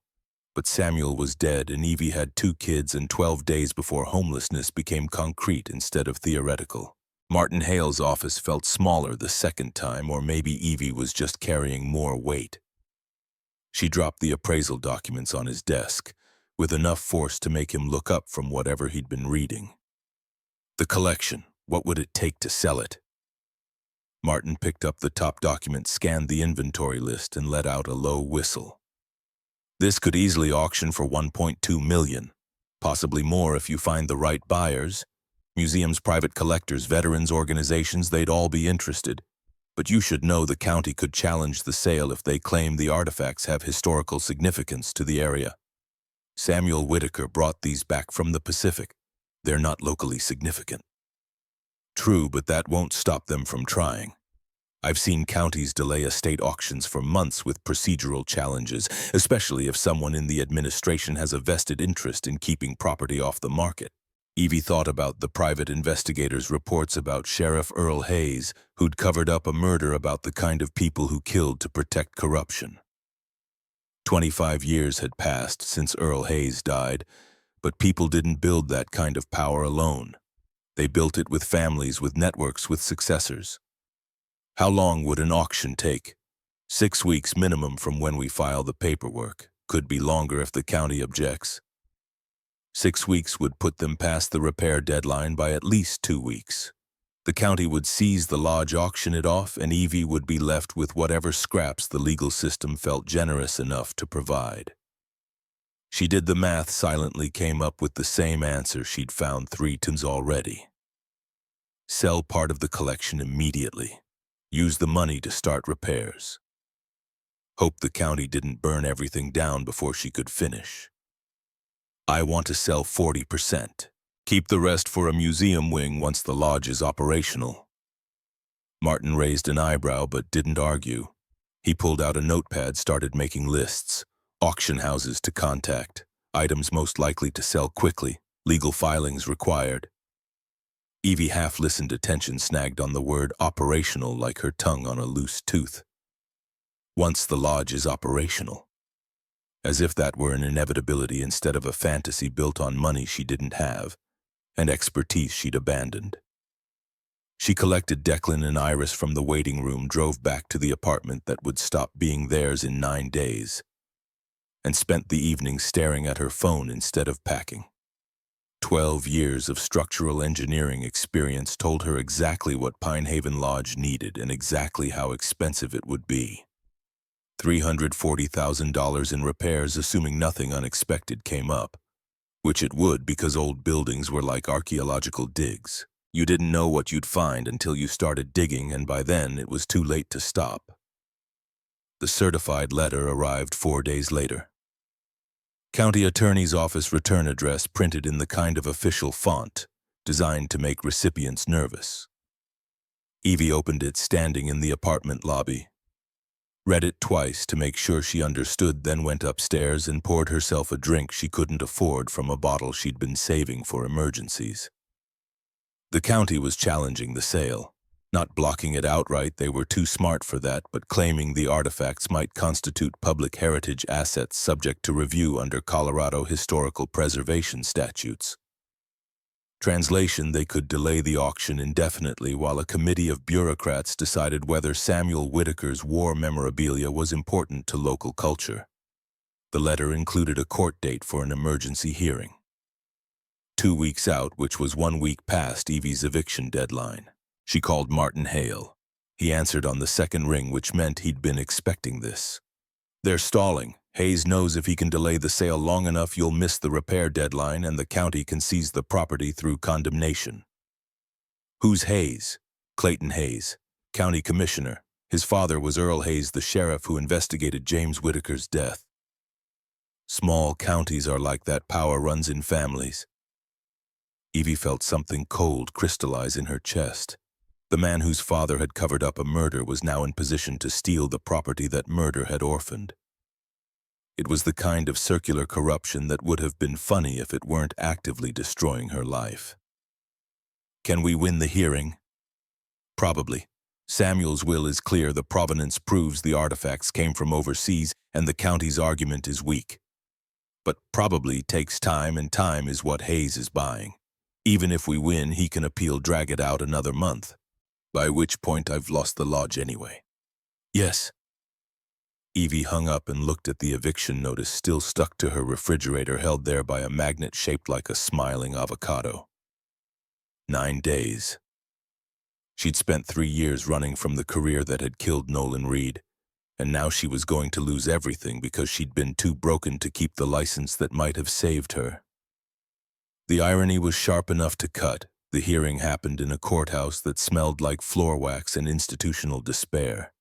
But Samuel was dead and Evie had 2 kids and 12 days before homelessness became concrete instead of theoretical. Martin Hale's office felt smaller the second time, or maybe Evie was just carrying more weight. She dropped the appraisal documents on his desk, with enough force to make him look up from whatever he'd been reading. The collection, what would it take to sell it? Martin picked up the top document, scanned the inventory list, and let out a low whistle. This could easily auction for $1.2 million, possibly more if you find the right buyers. Museums, private collectors, veterans organizations, they'd all be interested. But you should know the county could challenge the sale if they claim the artifacts have historical significance to the area. Samuel Whitaker brought these back from the Pacific. They're not locally significant. True, but that won't stop them from trying. I've seen counties delay estate auctions for months with procedural challenges, especially if someone in the administration has a vested interest in keeping property off the market. Evie thought about the private investigators' reports about Sheriff Earl Hayes, who'd covered up a murder about the kind of people who killed to protect corruption. 25 years had passed since Earl Hayes died, but people didn't build that kind of power alone. They built it with families, with networks, with successors. How long would an auction take? 6 weeks minimum from when we file the paperwork. Could be longer if the county objects. 6 weeks would put them past the repair deadline by at least 2 weeks. The county would seize the lodge, auction it off, and Evie would be left with whatever scraps the legal system felt generous enough to provide. She did the math silently, came up with the same answer she'd found 3 times already. Sell part of the collection immediately. Use the money to start repairs. Hope the county didn't burn everything down before she could finish. I want to sell 40%. Keep the rest for a museum wing once the lodge is operational. Martin raised an eyebrow but didn't argue. He pulled out a notepad, started making lists. Auction houses to contact. Items most likely to sell quickly. Legal filings required. Evie half listened, attention snagged on the word operational like her tongue on a loose tooth. Once the lodge is operational. As if that were an inevitability instead of a fantasy built on money she didn't have, and expertise she'd abandoned. She collected Declan and Iris from the waiting room, drove back to the apartment that would stop being theirs in 9 days, and spent the evening staring at her phone instead of packing. 12 years of structural engineering experience told her exactly what Pinehaven Lodge needed and exactly how expensive it would be. $340,000 in repairs, assuming nothing unexpected came up, which it would because old buildings were like archaeological digs. You didn't know what you'd find until you started digging, and by then it was too late to stop. The certified letter arrived 4 days later. County Attorney's Office return address printed in the kind of official font designed to make recipients nervous. Evie opened it standing in the apartment lobby, read it twice to make sure she understood, then went upstairs and poured herself a drink she couldn't afford from a bottle she'd been saving for emergencies. The county was challenging the sale. Not blocking it outright, they were too smart for that, but claiming the artifacts might constitute public heritage assets subject to review under Colorado historical preservation statutes. Translation: they could delay the auction indefinitely while a committee of bureaucrats decided whether Samuel Whitaker's war memorabilia was important to local culture. The letter included a court date for an emergency hearing. 2 weeks out, which was 1 week past Evie's eviction deadline. She called Martin Hale. He answered on the second ring, which meant he'd been expecting this. "They're stalling. Hayes knows if he can delay the sale long enough, you'll miss the repair deadline and the county can seize the property through condemnation." "Who's Hayes?" "Clayton Hayes, county commissioner. His father was Earl Hayes, the sheriff who investigated James Whitaker's death." Small counties are like that. Power runs in families. Evie felt something cold crystallize in her chest. The man whose father had covered up a murder was now in position to steal the property that murder had orphaned. It was the kind of circular corruption that would have been funny if it weren't actively destroying her life. "Can we win the hearing?" "Probably. Samuel's will is clear. The provenance proves the artifacts came from overseas, and the county's argument is weak. But probably takes time, and time is what Hayes is buying. Even if we win, he can appeal, drag it out another month. By which point I've lost the lodge anyway." "Yes." Evie hung up and looked at the eviction notice still stuck to her refrigerator, held there by a magnet shaped like a smiling avocado. 9 days. She'd spent 3 years running from the career that had killed Nolan Reed, and now she was going to lose everything because she'd been too broken to keep the license that might have saved her. The irony was sharp enough to cut. The hearing happened in a courthouse that smelled like floor wax and institutional despair.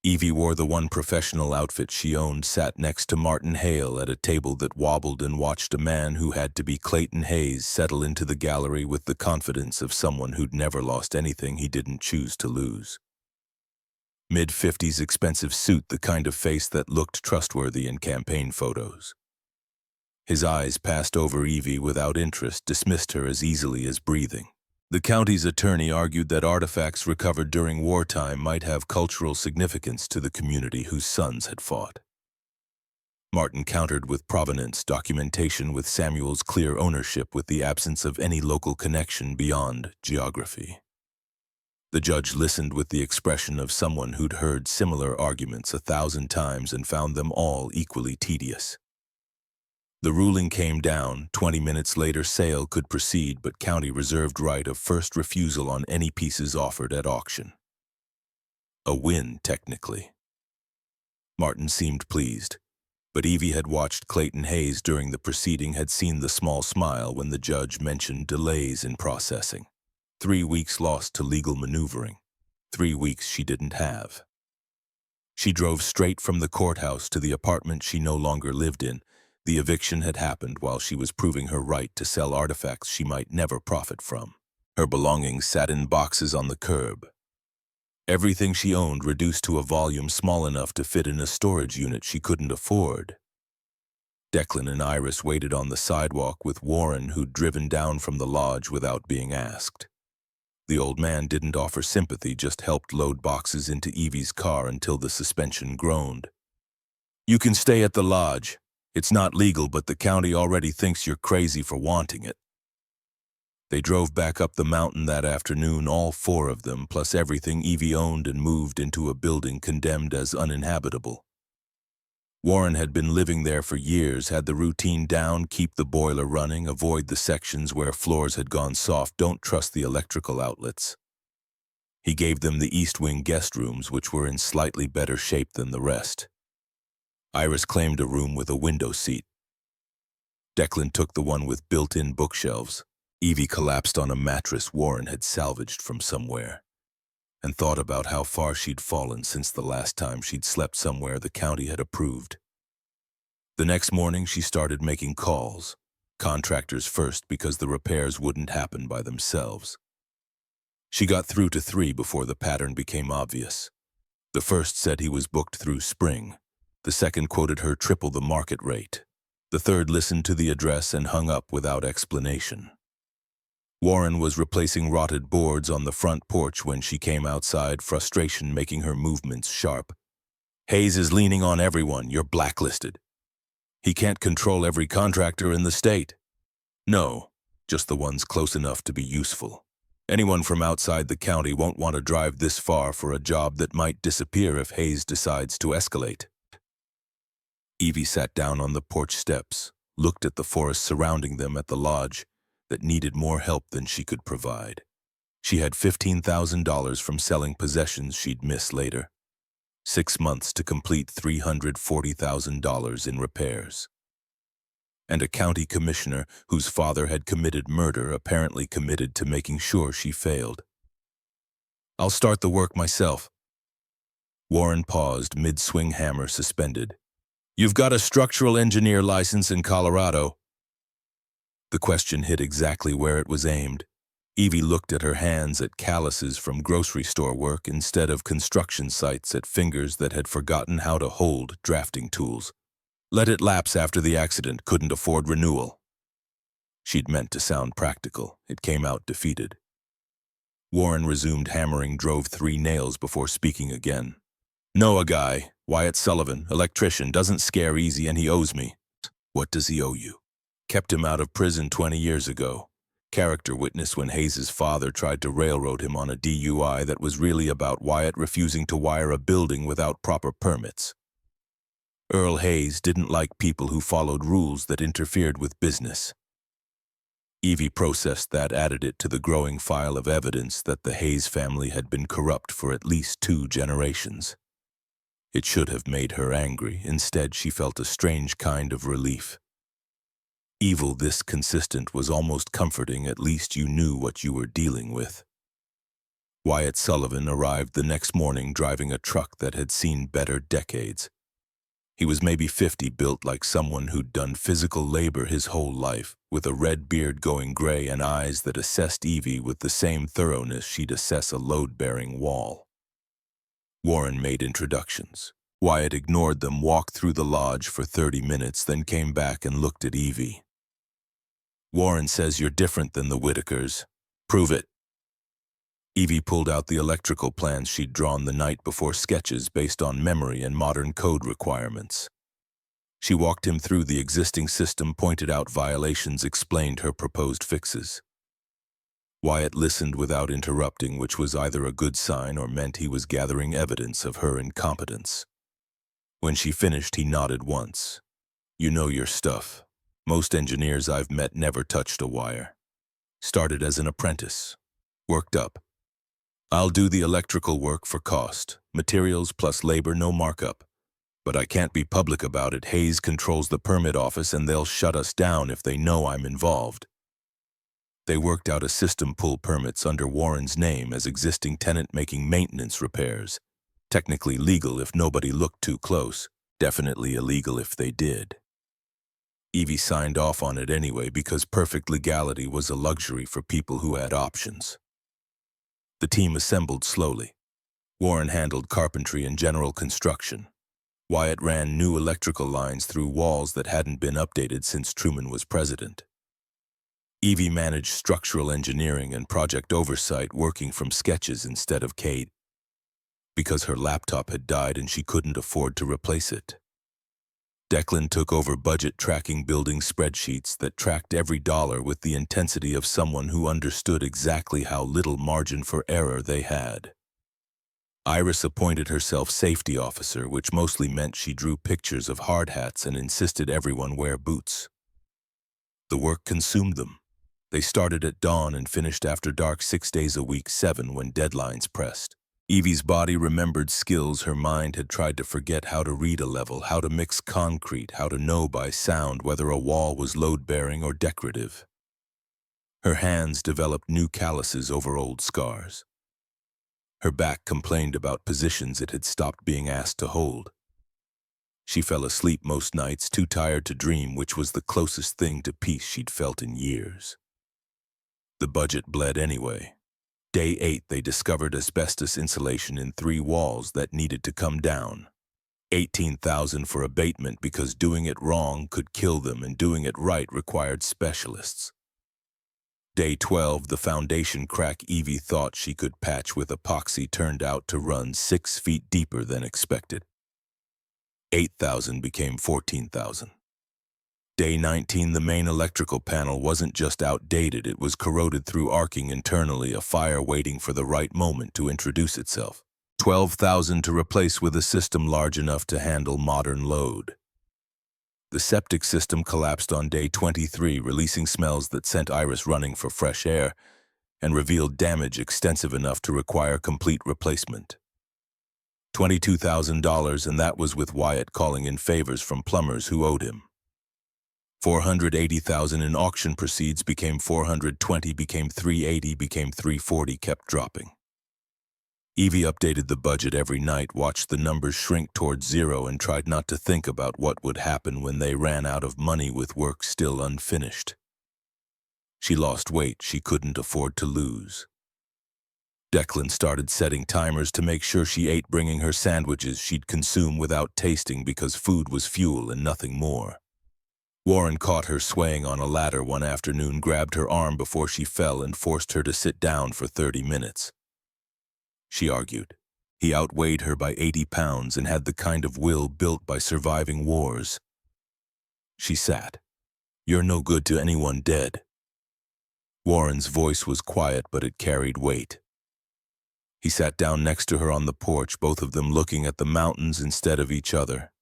Evie wore the one professional outfit she owned, sat next to Martin Hale at a table that wobbled, and watched a man who had to be Clayton Hayes settle into the gallery with the confidence of someone who'd never lost anything he didn't choose to lose. Mid-50s, expensive suit, the kind of face that looked trustworthy in campaign photos. His eyes passed over Evie without interest, dismissed her as easily as breathing. The county's attorney argued that artifacts recovered during wartime might have cultural significance to the community whose sons had fought. Martin countered with provenance documentation, with Samuel's clear ownership, with the absence of any local connection beyond geography. The judge listened with the expression of someone who'd heard similar arguments 1,000 times and found them all equally tedious. The ruling came down. 20 minutes later, sale could proceed, but county reserved right of first refusal on any pieces offered at auction. A win, technically. Martin seemed pleased, but Evie had watched Clayton Hayes during the proceeding, had seen the small smile when the judge mentioned delays in processing. 3 weeks lost to legal maneuvering. 3 weeks she didn't have. She drove straight from the courthouse to the apartment she no longer lived in. The eviction had happened while she was proving her right to sell artifacts she might never profit from. Her belongings sat in boxes on the curb. Everything she owned reduced to a volume small enough to fit in a storage unit she couldn't afford. Declan and Iris waited on the sidewalk with Warren, who'd driven down from the lodge without being asked. The old man didn't offer sympathy, just helped load boxes into Evie's car until the suspension groaned. "You can stay at the lodge. It's not legal, but the county already thinks you're crazy for wanting it." They drove back up the mountain that afternoon, all 4 of them, plus everything Evie owned, and moved into a building condemned as uninhabitable. Warren had been living there for years, had the routine down: keep the boiler running, avoid the sections where floors had gone soft, don't trust the electrical outlets. He gave them the East Wing guest rooms, which were in slightly better shape than the rest. Iris claimed a room with a window seat. Declan took the one with built-in bookshelves. Evie collapsed on a mattress Warren had salvaged from somewhere, and thought about how far she'd fallen since the last time she'd slept somewhere the county had approved. The next morning she started making calls. Contractors first because the repairs wouldn't happen by themselves. She got through to 3 before the pattern became obvious. The first said he was booked through spring. The second quoted her triple the market rate. The third listened to the address and hung up without explanation. Warren was replacing rotted boards on the front porch when she came outside, frustration making her movements sharp. Hayes is leaning on everyone. You're blacklisted. He can't control every contractor in the state. No, just the ones close enough to be useful. Anyone from outside the county won't want to drive this far for a job that might disappear if Hayes decides to escalate. Evie sat down on the porch steps, looked at the forest surrounding them at the lodge that needed more help than she could provide. She had $15,000 from selling possessions she'd miss later. 6 months to complete $340,000 in repairs. And a county commissioner whose father had committed murder, apparently committed to making sure she failed. I'll start the work myself. Warren paused, mid-swing hammer suspended. You've got a structural engineer license in Colorado. The question hit exactly where it was aimed. Evie looked at her hands at calluses from grocery store work instead of construction sites, at fingers that had forgotten how to hold drafting tools. Let it lapse after the accident, couldn't afford renewal. She'd meant to sound practical. It came out defeated. Warren resumed hammering, drove 3 nails before speaking again. Know a guy, Wyatt Sullivan, electrician, doesn't scare easy and he owes me. What does he owe you? Kept him out of prison 20 years ago. Character witness when Hayes' father tried to railroad him on a DUI that was really about Wyatt refusing to wire a building without proper permits. Earl Hayes didn't like people who followed rules that interfered with business. Evie processed that, added it to the growing file of evidence that the Hayes family had been corrupt for at least 2 generations. It should have made her angry. Instead, she felt a strange kind of relief. Evil this consistent was almost comforting. At least you knew what you were dealing with. Wyatt Sullivan arrived the next morning driving a truck that had seen better decades. He was maybe 50, built like someone who'd done physical labor his whole life, with a red beard going gray and eyes that assessed Evie with the same thoroughness she'd assess a load-bearing wall. Warren made introductions. Wyatt ignored them, walked through the lodge for 30 minutes, then came back and looked at Evie. Warren says you're different than the Whitakers. Prove it. Evie pulled out the electrical plans she'd drawn the night before, sketches based on memory and modern code requirements. She walked him through the existing system, pointed out violations, explained her proposed fixes. Wyatt listened without interrupting, which was either a good sign or meant he was gathering evidence of her incompetence. When she finished, he nodded once. You know your stuff. Most engineers I've met never touched a wire. Started as an apprentice. Worked up. I'll do the electrical work for cost. Materials plus labor, no markup. But I can't be public about it. Hayes controls the permit office and they'll shut us down if they know I'm involved. They worked out a system, pull permits under Warren's name as existing tenant making maintenance repairs. Technically legal if nobody looked too close. Definitely illegal if they did. Evie signed off on it anyway because perfect legality was a luxury for people who had options. The team assembled slowly. Warren handled carpentry and general construction. Wyatt ran new electrical lines through walls that hadn't been updated since Truman was president. Evie managed structural engineering and project oversight, working from sketches instead of CAD, because her laptop had died and she couldn't afford to replace it. Declan took over budget tracking, building spreadsheets that tracked every dollar with the intensity of someone who understood exactly how little margin for error they had. Iris appointed herself safety officer, which mostly meant she drew pictures of hard hats and insisted everyone wear boots. The work consumed them. They started at dawn and finished after dark, 6 days a week, 7 when deadlines pressed. Evie's body remembered skills her mind had tried to forget: how to read a level, how to mix concrete, how to know by sound whether a wall was load-bearing or decorative. Her hands developed new calluses over old scars. Her back complained about positions it had stopped being asked to hold. She fell asleep most nights, too tired to dream, which was the closest thing to peace she'd felt in years. The budget bled anyway. Day 8, they discovered asbestos insulation in 3 walls that needed to come down. $18,000 for abatement because doing it wrong could kill them and doing it right required specialists. Day 12, the foundation crack Evie thought she could patch with epoxy turned out to run 6 feet deeper than expected. $8,000 became $14,000. Day 19, the main electrical panel wasn't just outdated, it was corroded through arcing internally, a fire waiting for the right moment to introduce itself. $12,000 to replace with a system large enough to handle modern load. The septic system collapsed on day 23, releasing smells that sent Iris running for fresh air and revealed damage extensive enough to require complete replacement. $22,000, and that was with Wyatt calling in favors from plumbers who owed him. $480,000 in auction proceeds became $420, became $380, became $340, kept dropping. Evie updated the budget every night, watched the numbers shrink towards zero, and tried not to think about what would happen when they ran out of money with work still unfinished. She lost weight she couldn't afford to lose. Declan started setting timers to make sure she ate, bringing her sandwiches she'd consume without tasting because food was fuel and nothing more. Warren caught her swaying on a ladder one afternoon, grabbed her arm before she fell, and forced her to sit down for 30 minutes. She argued. He outweighed her by 80 pounds and had the kind of will built by surviving wars. She sat. "You're no good to anyone dead." Warren's voice was quiet, but it carried weight. He sat down next to her on the porch, both of them looking at the mountains instead of each other.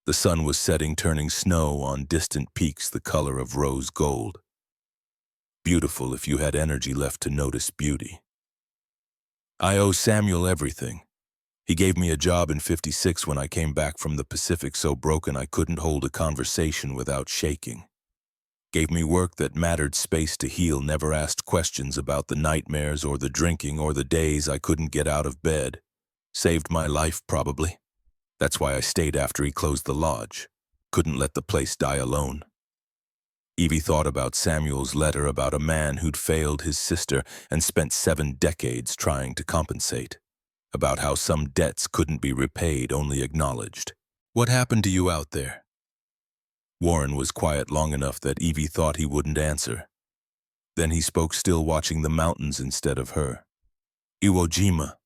The sun was setting, turning snow on distant peaks the color of rose gold. Beautiful if you had energy left to notice beauty. "I owe Samuel everything. He gave me a job in '56 when I came back from the Pacific, so broken I couldn't hold a conversation without shaking. Gave me work that mattered, space to heal, never asked questions about the nightmares or the drinking or the days I couldn't get out of bed. Saved my life, probably. That's why I stayed after he closed the lodge. Couldn't let the place die alone." Evie thought about Samuel's letter about a man who'd failed his sister and spent 7 decades trying to compensate. About how some debts couldn't be repaid, only acknowledged. "What happened to you out there?" Warren was quiet long enough that Evie thought he wouldn't answer. Then he spoke, still watching the mountains instead of her. "Iwo Jima.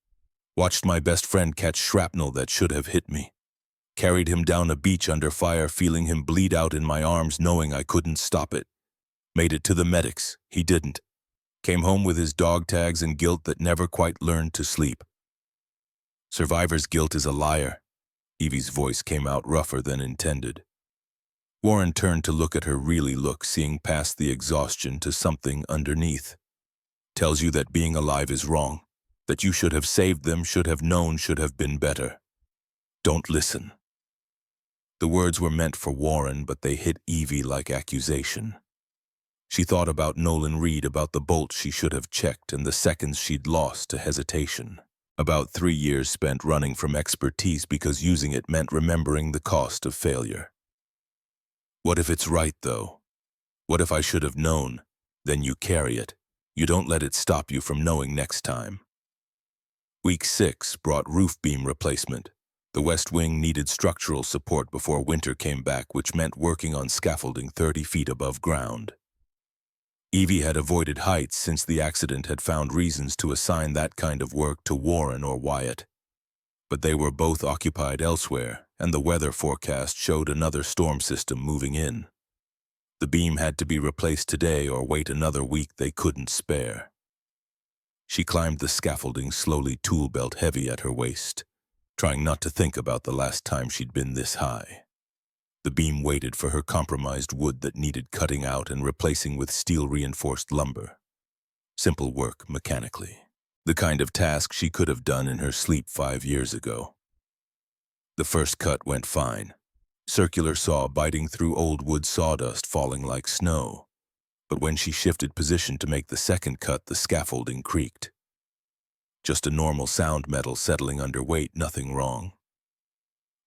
Watched my best friend catch shrapnel that should have hit me. Carried him down a beach under fire, feeling him bleed out in my arms, knowing I couldn't stop it. Made it to the medics. He didn't. Came home with his dog tags and guilt that never quite learned to sleep. Survivor's guilt is a liar." Evie's voice came out rougher than intended. Warren turned to look at her, really look, seeing past the exhaustion to something underneath. "Tells you that being alive is wrong. That you should have saved them, should have known, should have been better. Don't listen." The words were meant for Warren, but they hit Evie like accusation. She thought about Nolan Reed, about the bolts she should have checked and the seconds she'd lost to hesitation. About 3 years spent running from expertise because using it meant remembering the cost of failure. What if it's right, though? What if I should have known? Then you carry it. You don't let it stop you from knowing next time. Week 6 brought roof beam replacement. The West Wing needed structural support before winter came back, which meant working on scaffolding 30 feet above ground. Evie had avoided heights since the accident had found reasons to assign that kind of work to Warren or Wyatt. But they were both occupied elsewhere, and the weather forecast showed another storm system moving in. The beam had to be replaced today or wait another week they couldn't spare. She climbed the scaffolding slowly, tool belt heavy at her waist, trying not to think about the last time she'd been this high. The beam waited for her compromised wood that needed cutting out and replacing with steel-reinforced lumber. Simple work, mechanically. The kind of task she could have done in her sleep 5 years ago. The first cut went fine. Circular saw biting through old wood sawdust falling like snow. But when she shifted position to make the second cut, the scaffolding creaked. Just a normal sound, metal settling under weight, nothing wrong.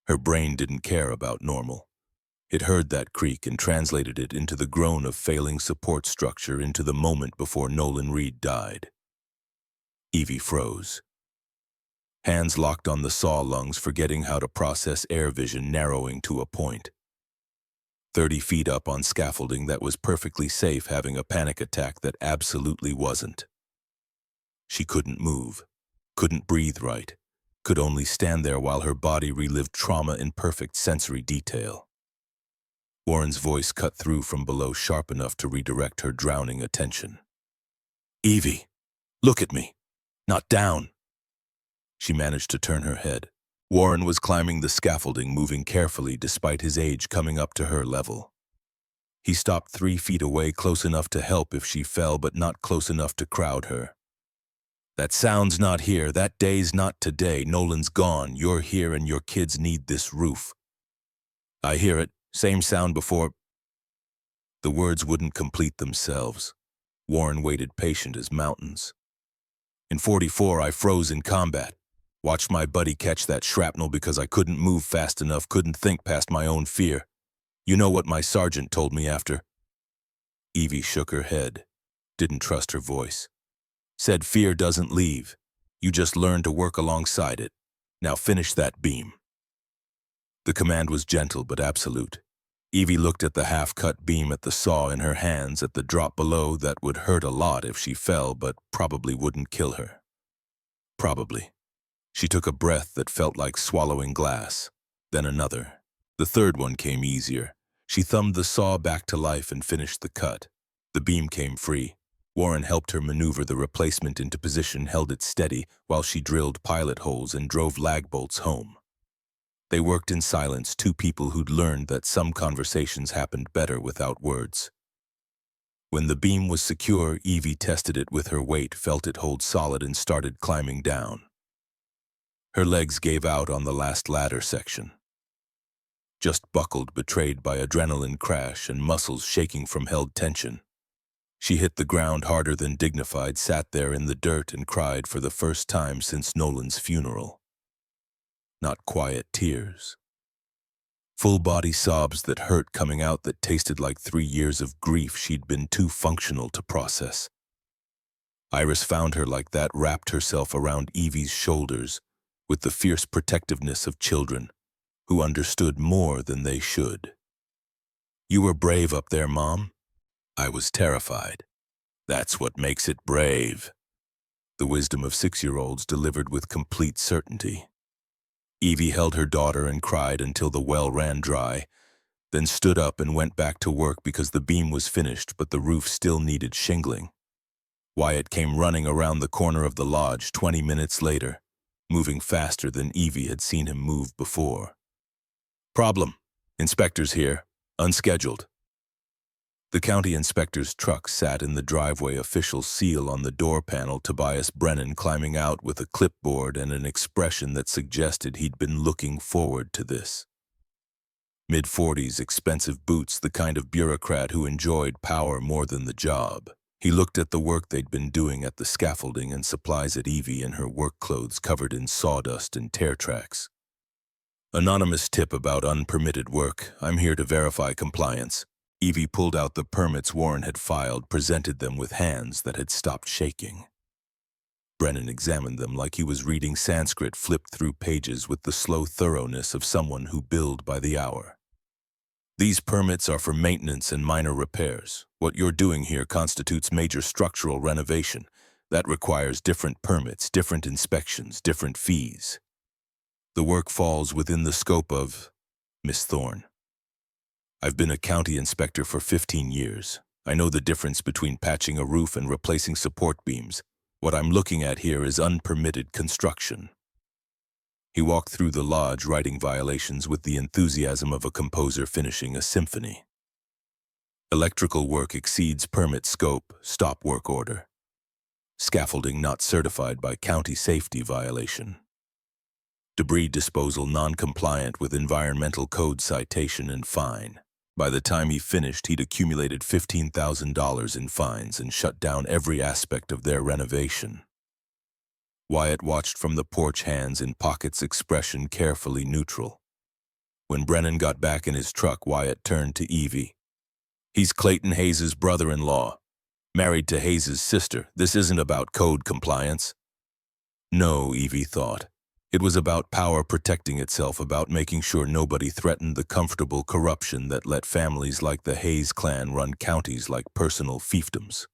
Her brain didn't care about normal. It heard that creak and translated it into the groan of failing support structure into the moment before Nolan Reed died. Evie froze. Hands locked on the saw lungs, forgetting how to process air vision, narrowing to a point. 30 feet up on scaffolding that was perfectly safe, having a panic attack that absolutely wasn't. She couldn't move, couldn't breathe right, could only stand there while her body relived trauma in perfect sensory detail. Warren's voice cut through from below, sharp enough to redirect her drowning attention. "Evie, look at me. Not down." She managed to turn her head. Warren was climbing the scaffolding, moving carefully despite his age, coming up to her level. He stopped 3 feet away, close enough to help if she fell, but not close enough to crowd her. "That sound's not here. That day's not today. Nolan's gone. You're here and your kids need this roof." "I hear it. Same sound before." The words wouldn't complete themselves. Warren waited, patient as mountains. "In 44, I froze in combat. Watched my buddy catch that shrapnel because I couldn't move fast enough, couldn't think past my own fear. You know what my sergeant told me after?" Evie shook her head, didn't trust her voice. "Said fear doesn't leave. You just learn to work alongside it. Now finish that beam." The command was gentle but absolute. Evie looked at the half-cut beam, at the saw in her hands, at the drop below that would hurt a lot if she fell, but probably wouldn't kill her. Probably. She took a breath that felt like swallowing glass, then another. The third one came easier. She thumbed the saw back to life and finished the cut. The beam came free. Warren helped her maneuver the replacement into position, held it steady while she drilled pilot holes and drove lag bolts home. They worked in silence, two people who'd learned that some conversations happened better without words. When the beam was secure, Evie tested it with her weight, felt it hold solid, and started climbing down. Her legs gave out on the last ladder section. Just buckled, betrayed by adrenaline crash and muscles shaking from held tension. She hit the ground harder than dignified, sat there in the dirt and cried for the first time since Nolan's funeral. Not quiet tears. Full-body sobs that hurt, coming out, that tasted like 3 years of grief she'd been too functional to process. Iris found her like that, wrapped herself around Evie's shoulders with the fierce protectiveness of children who understood more than they should. "You were brave up there, Mom." "I was terrified." "That's what makes it brave." The wisdom of 6-year-olds delivered with complete certainty. Evie held her daughter and cried until the well ran dry, then stood up and went back to work because the beam was finished, but the roof still needed shingling. Wyatt came running around the corner of the lodge 20 minutes later, moving faster than Evie had seen him move before. "Problem. Inspector's here. Unscheduled." The county inspector's truck sat in the driveway, official seal on the door panel, Tobias Brennan climbing out with a clipboard and an expression that suggested he'd been looking forward to this. Mid-40s, expensive boots, the kind of bureaucrat who enjoyed power more than the job. He looked at the work they'd been doing at the scaffolding and supplies at Evie in her work clothes covered in sawdust and tear tracks. "Anonymous tip about unpermitted work. I'm here to verify compliance." Evie pulled out the permits Warren had filed, presented them with hands that had stopped shaking. Brennan examined them like he was reading Sanskrit, flipped through pages with the slow thoroughness of someone who billed by the hour. "These permits are for maintenance and minor repairs. What you're doing here constitutes major structural renovation. That requires different permits, different inspections, different fees. The work falls within the scope of Miss Thorne. I've been a county inspector for 15 years. I know the difference between patching a roof and replacing support beams. What I'm looking at here is unpermitted construction." He walked through the lodge, writing violations with the enthusiasm of a composer finishing a symphony. Electrical work exceeds permit scope, stop work order. Scaffolding not certified by county, safety violation. Debris disposal non-compliant with environmental code, citation and fine. By the time he finished, he'd accumulated $15,000 in fines and shut down every aspect of their renovation. Wyatt watched from the porch, hands in pockets, expression carefully neutral. When Brennan got back in his truck, Wyatt turned to Evie. "He's Clayton Hayes' brother-in-law, married to Hayes' sister. This isn't about code compliance." No, Evie thought. It was about power protecting itself, about making sure nobody threatened the comfortable corruption that let families like the Hayes clan run counties like personal fiefdoms.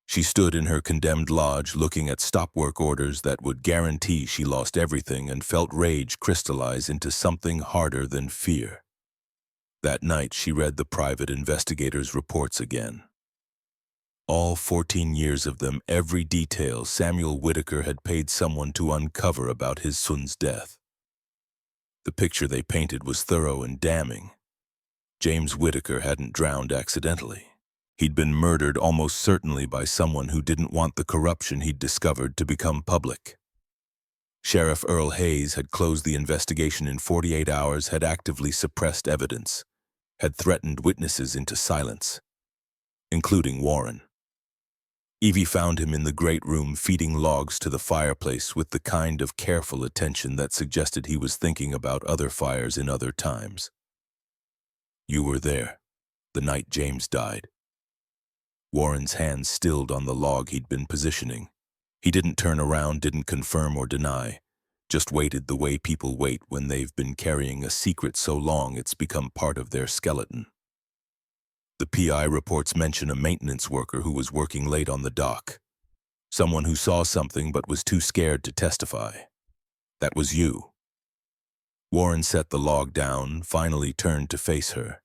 She stood in her condemned lodge looking at stop work orders that would guarantee she lost everything and felt rage crystallize into something harder than fear. That night she read the private investigators' reports again. All 14 years of them, every detail Samuel Whitaker had paid someone to uncover about his son's death. The picture they painted was thorough and damning. James Whitaker hadn't drowned accidentally. He'd been murdered almost certainly by someone who didn't want the corruption he'd discovered to become public. Sheriff Earl Hayes had closed the investigation in 48 hours, had actively suppressed evidence, had threatened witnesses into silence, including Warren. Evie found him in the great room feeding logs to the fireplace with the kind of careful attention that suggested he was thinking about other fires in other times. "You were there, the night James died." Warren's hands stilled on the log he'd been positioning. He didn't turn around, didn't confirm or deny, just waited the way people wait when they've been carrying a secret so long it's become part of their skeleton. The PI reports mention a maintenance worker who was working late on the dock. Someone who saw something but was too scared to testify. That was you. Warren set the log down, finally turned to face her.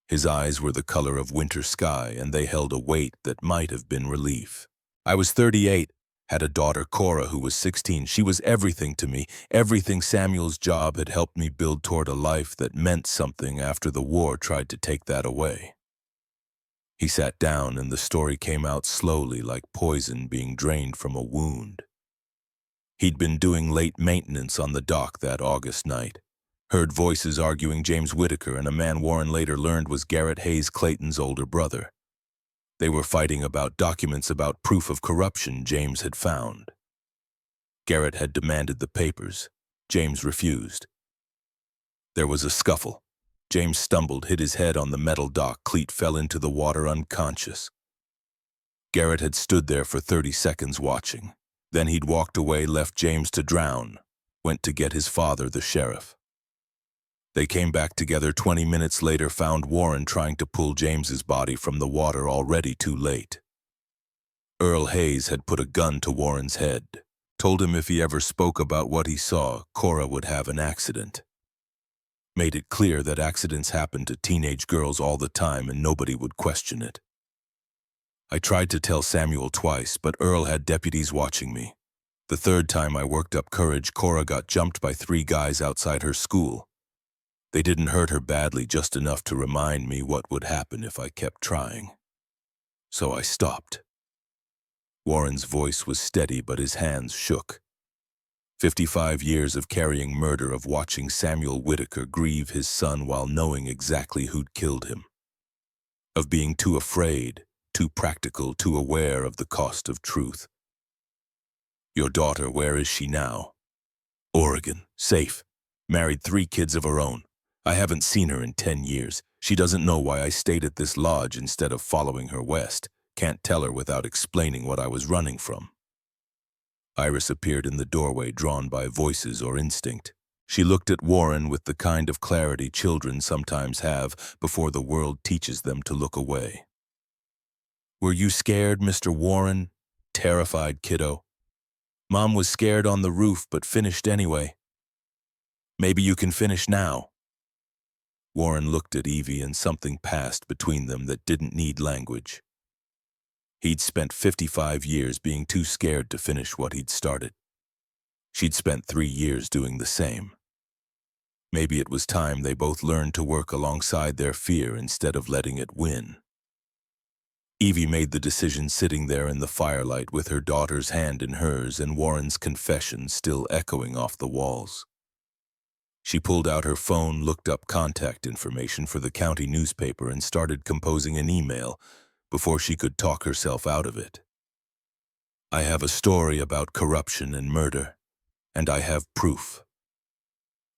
His eyes were the color of winter sky, and they held a weight that might have been relief. "I was 38, had a daughter, Cora, who was 16. She was everything to me, everything Samuel's job had helped me build toward a life that meant something after the war tried to take that away." He sat down, and the story came out slowly, like poison being drained from a wound. He'd been doing late maintenance on the dock that August night. Heard voices arguing James Whitaker and a man Warren later learned was Garrett Hayes Clayton's older brother. They were fighting about documents about proof of corruption James had found. Garrett had demanded the papers. James refused. There was a scuffle. James stumbled, hit his head on the metal dock. Cleet fell into the water unconscious. Garrett had stood there for 30 seconds watching. Then he'd walked away, left James to drown, went to get his father, the sheriff. They came back together 20 minutes later, found Warren trying to pull James's body from the water, already too late. Earl Hayes had put a gun to Warren's head, told him if he ever spoke about what he saw, Cora would have an accident. Made it clear that accidents happen to teenage girls all the time and nobody would question it. I tried to tell Samuel twice, but Earl had deputies watching me. The third time I worked up courage, Cora got jumped by 3 guys outside her school. They didn't hurt her badly, just enough to remind me what would happen if I kept trying. So I stopped. Warren's voice was steady, but his hands shook. 55 years of carrying murder, of watching Samuel Whitaker grieve his son while knowing exactly who'd killed him. Of being too afraid, too practical, too aware of the cost of truth. "Your daughter, where is she now?" "Oregon, safe. Married 3 kids of her own. I haven't seen her in 10 years. She doesn't know why I stayed at this lodge instead of following her west. Can't tell her without explaining what I was running from." Iris appeared in the doorway, drawn by voices or instinct. She looked at Warren with the kind of clarity children sometimes have before the world teaches them to look away. "Were you scared, Mr. Warren?" "Terrified, kiddo. Mom was scared on the roof, but finished anyway. Maybe you can finish now." Warren looked at Evie, and something passed between them that didn't need language. He'd spent 55 years being too scared to finish what he'd started. She'd spent 3 years doing the same. Maybe it was time they both learned to work alongside their fear instead of letting it win. Evie made the decision sitting there in the firelight with her daughter's hand in hers and Warren's confession still echoing off the walls. She pulled out her phone, looked up contact information for the county newspaper, and started composing an email before she could talk herself out of it. "I have a story about corruption and murder, and I have proof.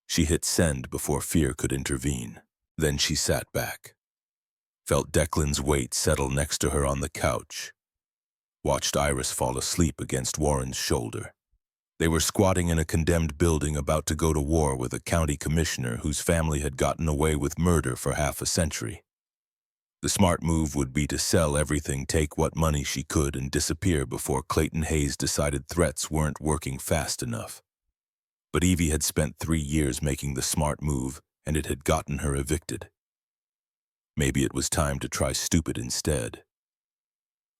She hit send before fear could intervene. Then she sat back, felt Declan's weight settle next to her on the couch, watched Iris fall asleep against Warren's shoulder. They were squatting in a condemned building about to go to war with a county commissioner whose family had gotten away with murder for half a century. The smart move would be to sell everything, take what money she could, and disappear before Clayton Hayes decided threats weren't working fast enough. But Evie had spent 3 years making the smart move, and it had gotten her evicted. Maybe it was time to try stupid instead.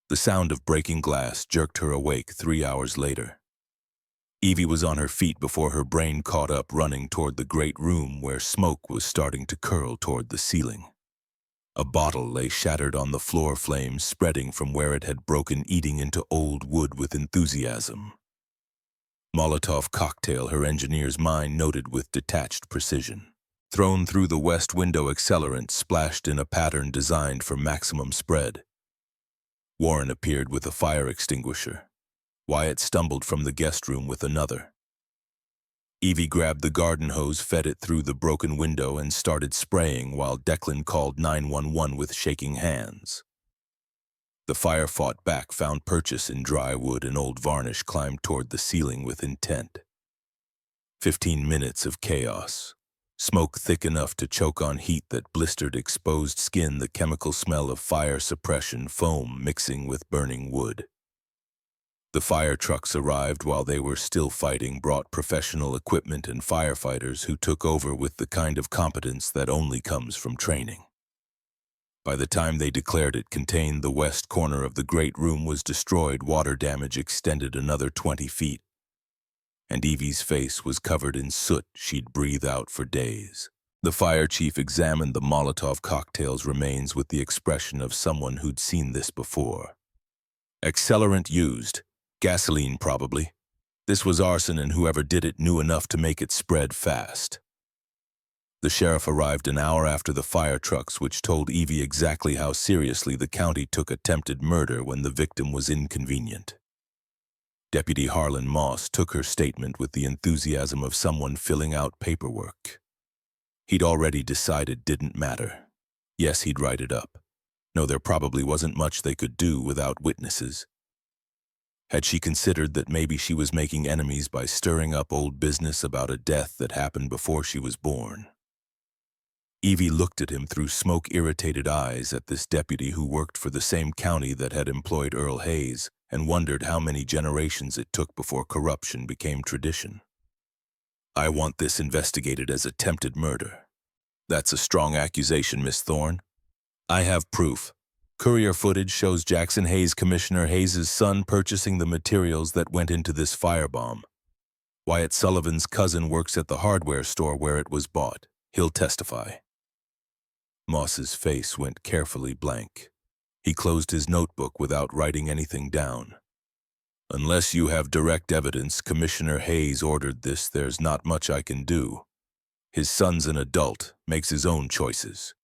The sound of breaking glass jerked her awake 3 hours later. Evie was on her feet before her brain caught up, running toward the great room where smoke was starting to curl toward the ceiling. A bottle lay shattered on the floor, flames spreading from where it had broken, eating into old wood with enthusiasm. Molotov cocktail, her engineer's mind noted with detached precision. Thrown through the west window, accelerant splashed in a pattern designed for maximum spread. Warren appeared with a fire extinguisher. Wyatt stumbled from the guest room with another. Evie grabbed the garden hose, fed it through the broken window, and started spraying while Declan called 911 with shaking hands. The fire fought back, found purchase in dry wood and old varnish, climbed toward the ceiling with intent. 15 minutes of chaos. Smoke thick enough to choke on heat that blistered exposed skin, the chemical smell of fire suppression foam mixing with burning wood. The fire trucks arrived while they were still fighting, brought professional equipment and firefighters who took over with the kind of competence that only comes from training. By the time they declared it contained, the west corner of the great room was destroyed. Water damage extended another 20 feet. And Evie's face was covered in soot she'd breathe out for days. The fire chief examined the Molotov cocktail's remains with the expression of someone who'd seen this before. Accelerant used. Gasoline, probably. This was arson, and whoever did it knew enough to make it spread fast. The sheriff arrived an hour after the fire trucks, which told Evie exactly how seriously the county took attempted murder when the victim was inconvenient. Deputy Harlan Moss took her statement with the enthusiasm of someone filling out paperwork. He'd already decided didn't matter. Yes, he'd write it up. No, there probably wasn't much they could do without witnesses. Had she considered that maybe she was making enemies by stirring up old business about a death that happened before she was born? Evie looked at him through smoke-irritated eyes, at this deputy who worked for the same county that had employed Earl Hayes, and wondered how many generations it took before corruption became tradition. I want this investigated as attempted murder. That's a strong accusation, Miss Thorne. I have proof. Courier footage shows Jackson Hayes, Commissioner Hayes' son, purchasing the materials that went into this firebomb. Wyatt Sullivan's cousin works at the hardware store where it was bought. He'll testify. Moss's face went carefully blank. He closed his notebook without writing anything down. Unless you have direct evidence Commissioner Hayes ordered this, there's not much I can do. His son's an adult, makes his own choices.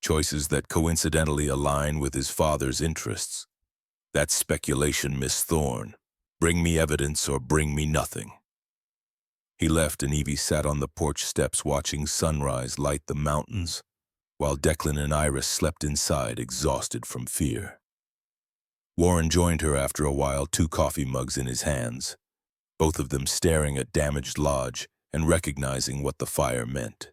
Choices that coincidentally align with his father's interests. That's speculation, Miss Thorne. Bring me evidence or bring me nothing. He left, and Evie sat on the porch steps watching sunrise light the mountains, while Declan and Iris slept inside, exhausted from fear. Warren joined her after a while, 2 coffee mugs in his hands, both of them staring at damaged lodge and recognizing what the fire meant.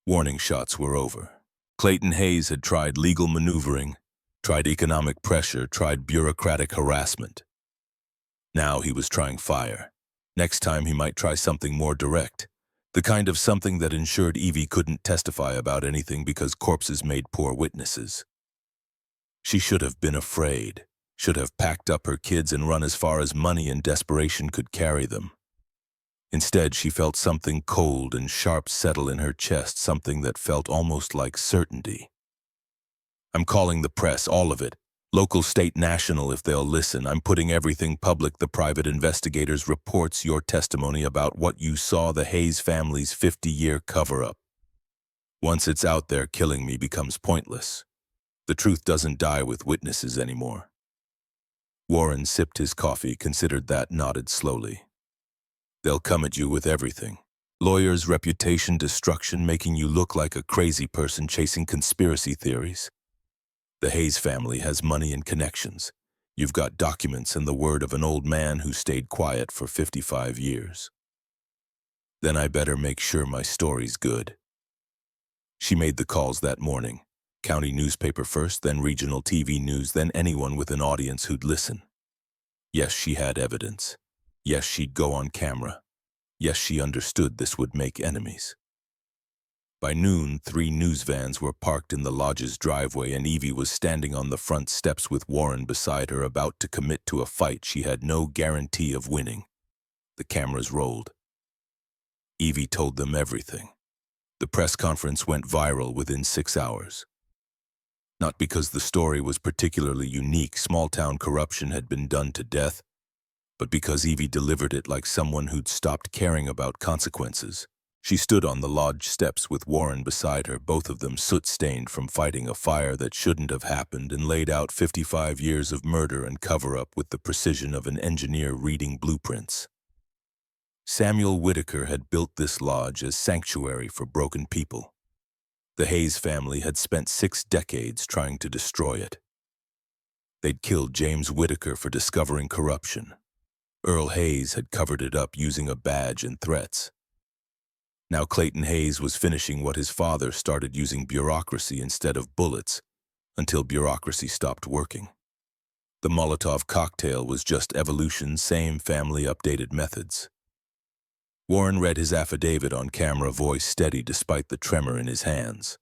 Warning shots were over. Clayton Hayes had tried legal maneuvering, tried economic pressure, tried bureaucratic harassment. Now he was trying fire. Next time he might try something more direct, the kind of something that ensured Evie couldn't testify about anything because corpses made poor witnesses. She should have been afraid, should have packed up her kids and run as far as money and desperation could carry them. Instead, she felt something cold and sharp settle in her chest, something that felt almost like certainty. I'm calling the press, all of it. Local, state, national, if they'll listen. I'm putting everything public, the private investigators' reports, your testimony about what you saw, the Hayes family's 50-year cover-up. Once it's out there, killing me becomes pointless. The truth doesn't die with witnesses anymore. Warren sipped his coffee, considered that, nodded slowly. They'll come at you with everything. Lawyers' reputation destruction, making you look like a crazy person chasing conspiracy theories. The Hayes family has money and connections. You've got documents and the word of an old man who stayed quiet for 55 years. Then I better make sure my story's good. She made the calls that morning. County newspaper first, then regional TV news, then anyone with an audience who'd listen. Yes, she had evidence. Yes, she'd go on camera. Yes, she understood this would make enemies. By noon, 3 news vans were parked in the lodge's driveway, and Evie was standing on the front steps with Warren beside her, about to commit to a fight she had no guarantee of winning. The cameras rolled. Evie told them everything. The press conference went viral within 6 hours. Not because the story was particularly unique, small-town corruption had been done to death, but because Evie delivered it like someone who'd stopped caring about consequences. She stood on the lodge steps with Warren beside her, both of them soot-stained from fighting a fire that shouldn't have happened, and laid out 55 years of murder and cover-up with the precision of an engineer reading blueprints. Samuel Whitaker had built this lodge as sanctuary for broken people. The Hayes family had spent 6 decades trying to destroy it. They'd killed James Whitaker for discovering corruption. Earl Hayes had covered it up using a badge and threats. Now Clayton Hayes was finishing what his father started, using bureaucracy instead of bullets, until bureaucracy stopped working. The Molotov cocktail was just evolution, same family, updated methods. Warren read his affidavit on camera, voice steady despite the tremor in his hands.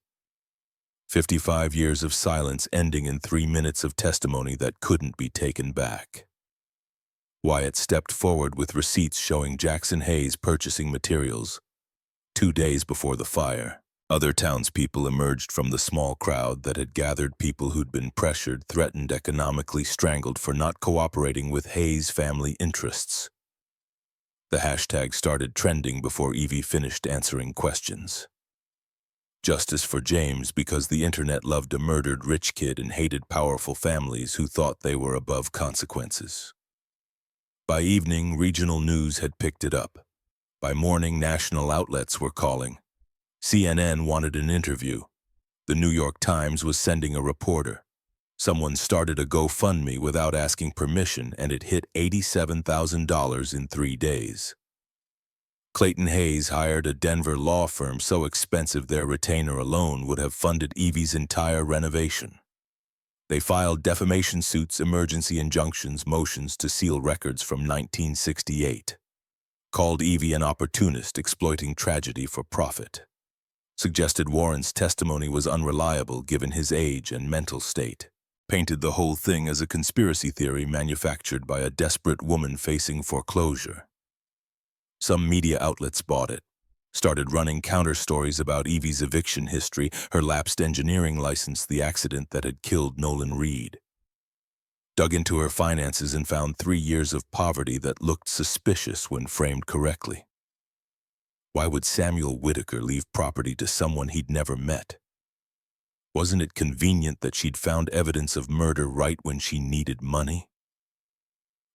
55 years of silence ending in 3 minutes of testimony that couldn't be taken back. Wyatt stepped forward with receipts showing Jackson Hayes purchasing materials. 2 days before the fire, other townspeople emerged from the small crowd that had gathered, people who'd been pressured, threatened, economically strangled for not cooperating with Hayes family interests. The hashtag started trending before Evie finished answering questions. Justice for James, because the internet loved a murdered rich kid and hated powerful families who thought they were above consequences. By evening, regional news had picked it up. By morning, national outlets were calling. CNN wanted an interview. The New York Times was sending a reporter. Someone started a GoFundMe without asking permission, and it hit $87,000 in 3 days. Clayton Hayes hired a Denver law firm so expensive their retainer alone would have funded Evie's entire renovation. They filed defamation suits, emergency injunctions, motions to seal records from 1968. Called Evie an opportunist exploiting tragedy for profit. Suggested Warren's testimony was unreliable given his age and mental state. Painted the whole thing as a conspiracy theory manufactured by a desperate woman facing foreclosure. Some media outlets bought it, started running counter-stories about Evie's eviction history, her lapsed engineering license, the accident that had killed Nolan Reed. Dug into her finances and found 3 years of poverty that looked suspicious when framed correctly. Why would Samuel Whitaker leave property to someone he'd never met? Wasn't it convenient that she'd found evidence of murder right when she needed money?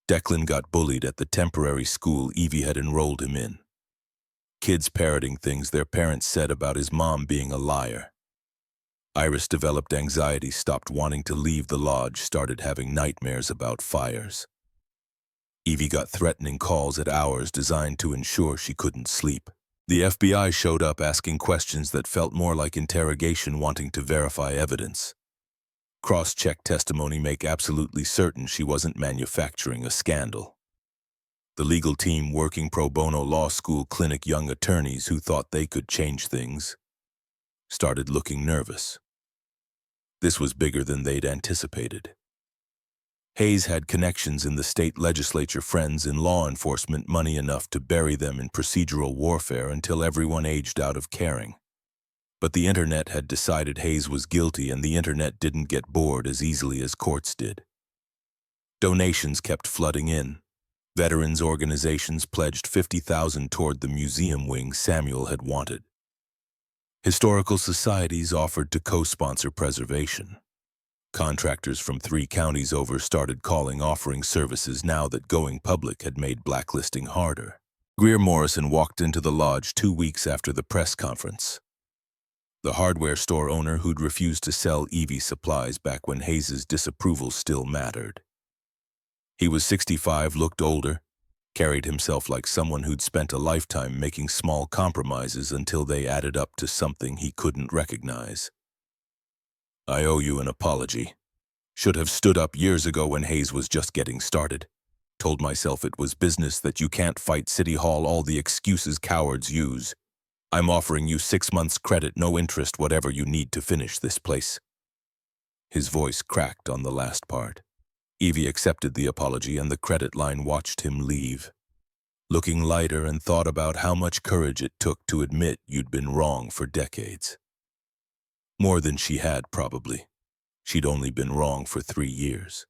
Declan got bullied at the temporary school Evie had enrolled him in. Kids parroting things their parents said about his mom being a liar. Iris developed anxiety, stopped wanting to leave the lodge, started having nightmares about fires. Evie got threatening calls at hours designed to ensure she couldn't sleep. The FBI showed up asking questions that felt more like interrogation, wanting to verify evidence. Cross-check testimony, make absolutely certain she wasn't manufacturing a scandal. The legal team working pro bono law school clinic, young attorneys who thought they could change things, started looking nervous. This was bigger than they'd anticipated. Hayes had connections in the state legislature, friends in law enforcement, money enough to bury them in procedural warfare until everyone aged out of caring. But the internet had decided Hayes was guilty, and the internet didn't get bored as easily as courts did. Donations kept flooding in. Veterans organizations pledged $50,000 toward the museum wing Samuel had wanted. Historical societies offered to co-sponsor preservation. Contractors from 3 counties over started calling, offering services now that going public had made blacklisting harder. Greer Morrison walked into the lodge 2 weeks after the press conference. The hardware store owner who'd refused to sell Evie supplies back when Hayes's disapproval still mattered. He was 65, looked older, carried himself like someone who'd spent a lifetime making small compromises until they added up to something he couldn't recognize. "I owe you an apology. Should have stood up years ago when Hayes was just getting started. Told myself it was business, that you can't fight City Hall, all the excuses cowards use. I'm offering you 6 months credit, no interest, whatever you need to finish this place." His voice cracked on the last part. Evie accepted the apology, and the credit line watched him leave, looking lighter, and thought about how much courage it took to admit you'd been wrong for decades. More than she had, probably. She'd only been wrong for 3 years.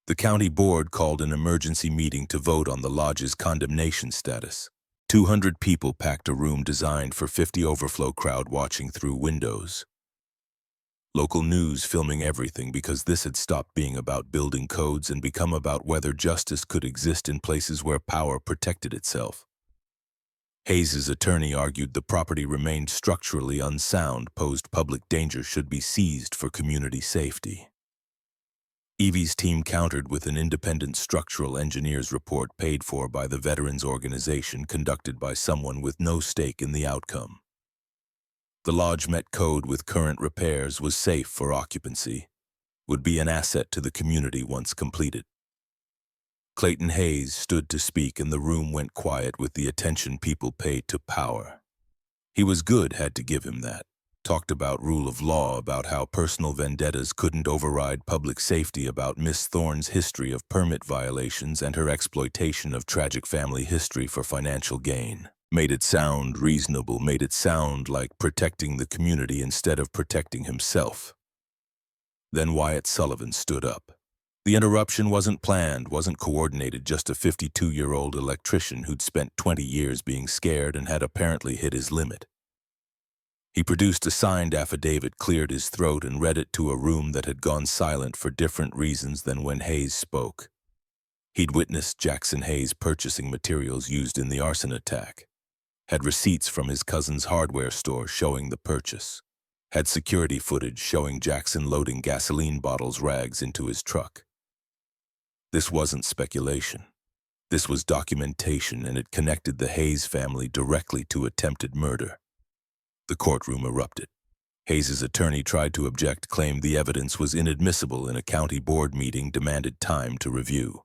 The county board called an emergency meeting to vote on the lodge's condemnation status. 200 people packed a room designed for 50 overflow crowd watching through windows. Local news filming everything, because this had stopped being about building codes and become about whether justice could exist in places where power protected itself. Hayes's attorney argued the property remained structurally unsound, posed public danger, should be seized for community safety. Evie's team countered with an independent structural engineer's report paid for by the Veterans Organization, conducted by someone with no stake in the outcome. The lodge met code with current repairs, was safe for occupancy, would be an asset to the community once completed. Clayton Hayes stood to speak, and the room went quiet with the attention people paid to power. He was good, had to give him that. Talked about rule of law, about how personal vendettas couldn't override public safety, about Miss Thorne's history of permit violations and her exploitation of tragic family history for financial gain. Made it sound reasonable, made it sound like protecting the community instead of protecting himself. Then Wyatt Sullivan stood up. The interruption wasn't planned, wasn't coordinated, just a 52-year-old electrician who'd spent 20 years being scared and had apparently hit his limit. He produced a signed affidavit, cleared his throat, and read it to a room that had gone silent for different reasons than when Hayes spoke. He'd witnessed Jackson Hayes purchasing materials used in the arson attack, had receipts from his cousin's hardware store showing the purchase, had security footage showing Jackson loading gasoline bottles, rags into his truck. This wasn't speculation. This was documentation, and it connected the Hayes family directly to attempted murder. The courtroom erupted. Hayes's attorney tried to object, claimed the evidence was inadmissible in a county board meeting, demanded time to review.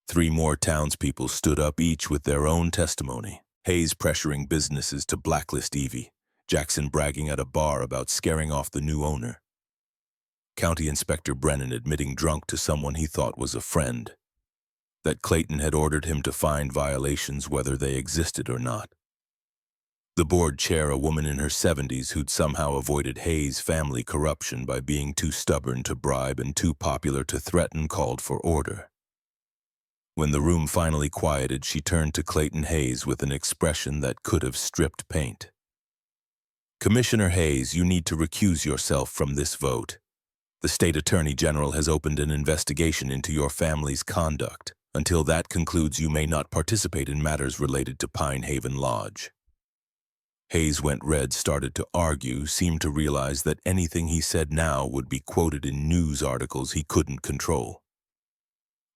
3 more townspeople stood up, each with their own testimony. Hayes pressuring businesses to blacklist Evie. Jackson bragging at a bar about scaring off the new owner. County Inspector Brennan admitting drunk to someone he thought was a friend that Clayton had ordered him to find violations whether they existed or not. The board chair, a woman in her 70s who'd somehow avoided Hayes' family corruption by being too stubborn to bribe and too popular to threaten, called for order. When the room finally quieted, she turned to Clayton Hayes with an expression that could have stripped paint. "Commissioner Hayes, you need to recuse yourself from this vote. The state attorney general has opened an investigation into your family's conduct. Until that concludes, you may not participate in matters related to Pine Haven Lodge." Hayes went red, started to argue, seemed to realize that anything he said now would be quoted in news articles he couldn't control.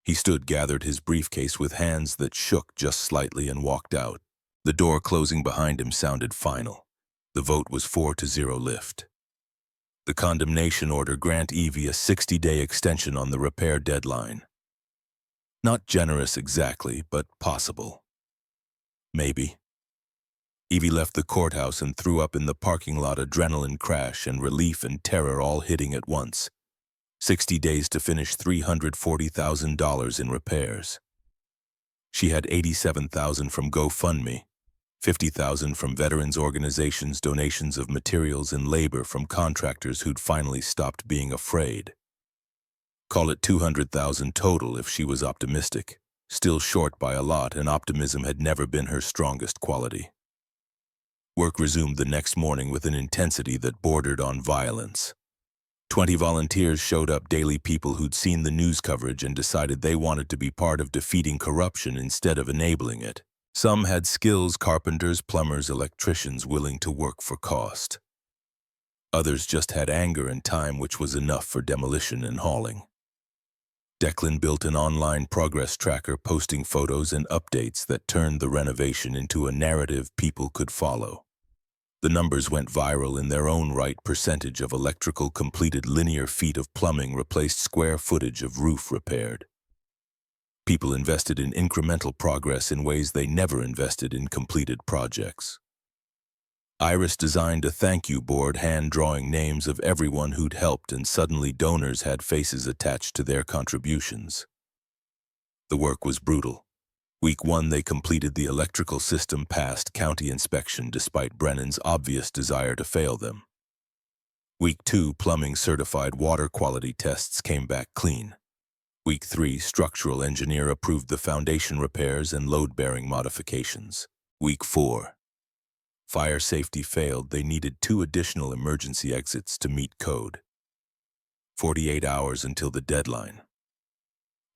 He stood, gathered his briefcase with hands that shook just slightly, and walked out. The door closing behind him sounded final. The vote was 4-0 lift. The condemnation order grant Evie a 60-day extension on the repair deadline. Not generous exactly, but possible. Maybe. Evie left the courthouse and threw up in the parking lot, adrenaline crash and relief and terror all hitting at once. 60 days to finish, $340,000 in repairs. She had $87,000 from GoFundMe, $50,000 from Veterans Organization's donations of materials and labor from contractors who'd finally stopped being afraid. Call it $200,000 total if she was optimistic. Still short by a lot, and optimism had never been her strongest quality. Work resumed the next morning with an intensity that bordered on violence. 20 volunteers showed up, daily people who'd seen the news coverage and decided they wanted to be part of defeating corruption instead of enabling it. Some had skills: carpenters, plumbers, electricians willing to work for cost. Others just had anger and time, which was enough for demolition and hauling. Declan built an online progress tracker, posting photos and updates that turned the renovation into a narrative people could follow. The numbers went viral in their own right. Percentage of electrical completed, linear feet of plumbing replaced, square footage of roof repaired. People invested in incremental progress in ways they never invested in completed projects. Iris designed a thank you board, hand-drawing names of everyone who'd helped, and suddenly donors had faces attached to their contributions. The work was brutal. Week 1, they completed the electrical system, passed county inspection despite Brennan's obvious desire to fail them. Week 2, plumbing certified water quality tests came back clean. Week 3, structural engineer approved the foundation repairs and load-bearing modifications. Week 4, fire safety failed. They needed 2 additional emergency exits to meet code. 48 hours until the deadline.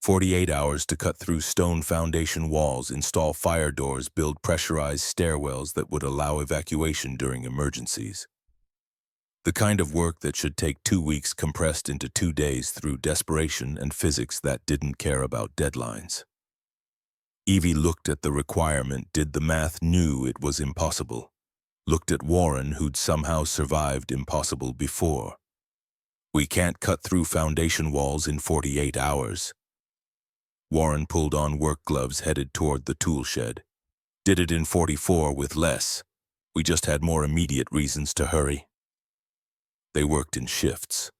48 hours to cut through stone foundation walls, install fire doors, build pressurized stairwells that would allow evacuation during emergencies. The kind of work that should take 2 weeks compressed into 2 days through desperation and physics that didn't care about deadlines. Evie looked at the requirement, did the math, knew it was impossible. Looked at Warren, who'd somehow survived impossible before. We can't cut through foundation walls in 48 hours. Warren pulled on work gloves, headed toward the tool shed. Did it in 44 with less. We just had more immediate reasons to hurry. They worked in shifts.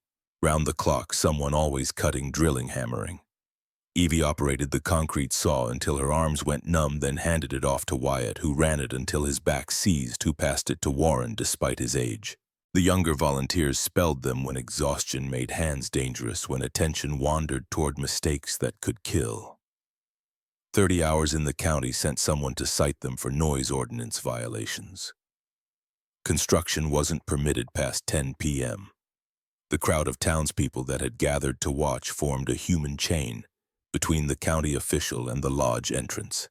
Round the clock, someone always cutting, drilling, hammering. Evie operated the concrete saw until her arms went numb, then handed it off to Wyatt, who ran it until his back seized, who passed it to Warren despite his age. The younger volunteers spelled them when exhaustion made hands dangerous, when attention wandered toward mistakes that could kill. 30 hours in the county sent someone to cite them for noise ordinance violations. Construction wasn't permitted past 10 p.m. The crowd of townspeople that had gathered to watch formed a human chain between the county official and the lodge entrance.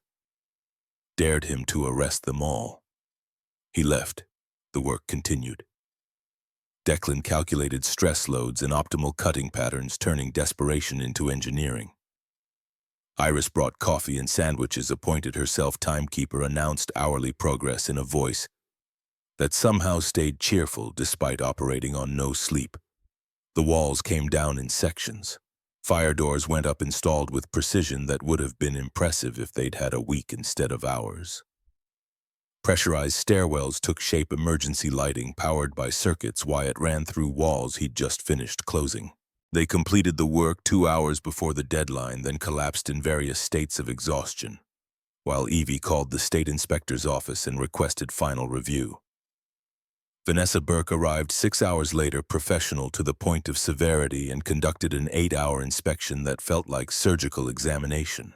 Dared him to arrest them all. He left. The work continued. Declan calculated stress loads and optimal cutting patterns, turning desperation into engineering. Iris brought coffee and sandwiches, appointed herself timekeeper, announced hourly progress in a voice that somehow stayed cheerful despite operating on no sleep. The walls came down in sections. Fire doors went up, installed with precision that would have been impressive if they'd had a week instead of hours. Pressurized stairwells took shape, emergency lighting powered by circuits Wyatt ran through walls he'd just finished closing. They completed the work 2 hours before the deadline, then collapsed in various states of exhaustion, while Evie called the state inspector's office and requested final review. Vanessa Burke arrived 6 hours later, professional to the point of severity, and conducted an 8-hour inspection that felt like surgical examination.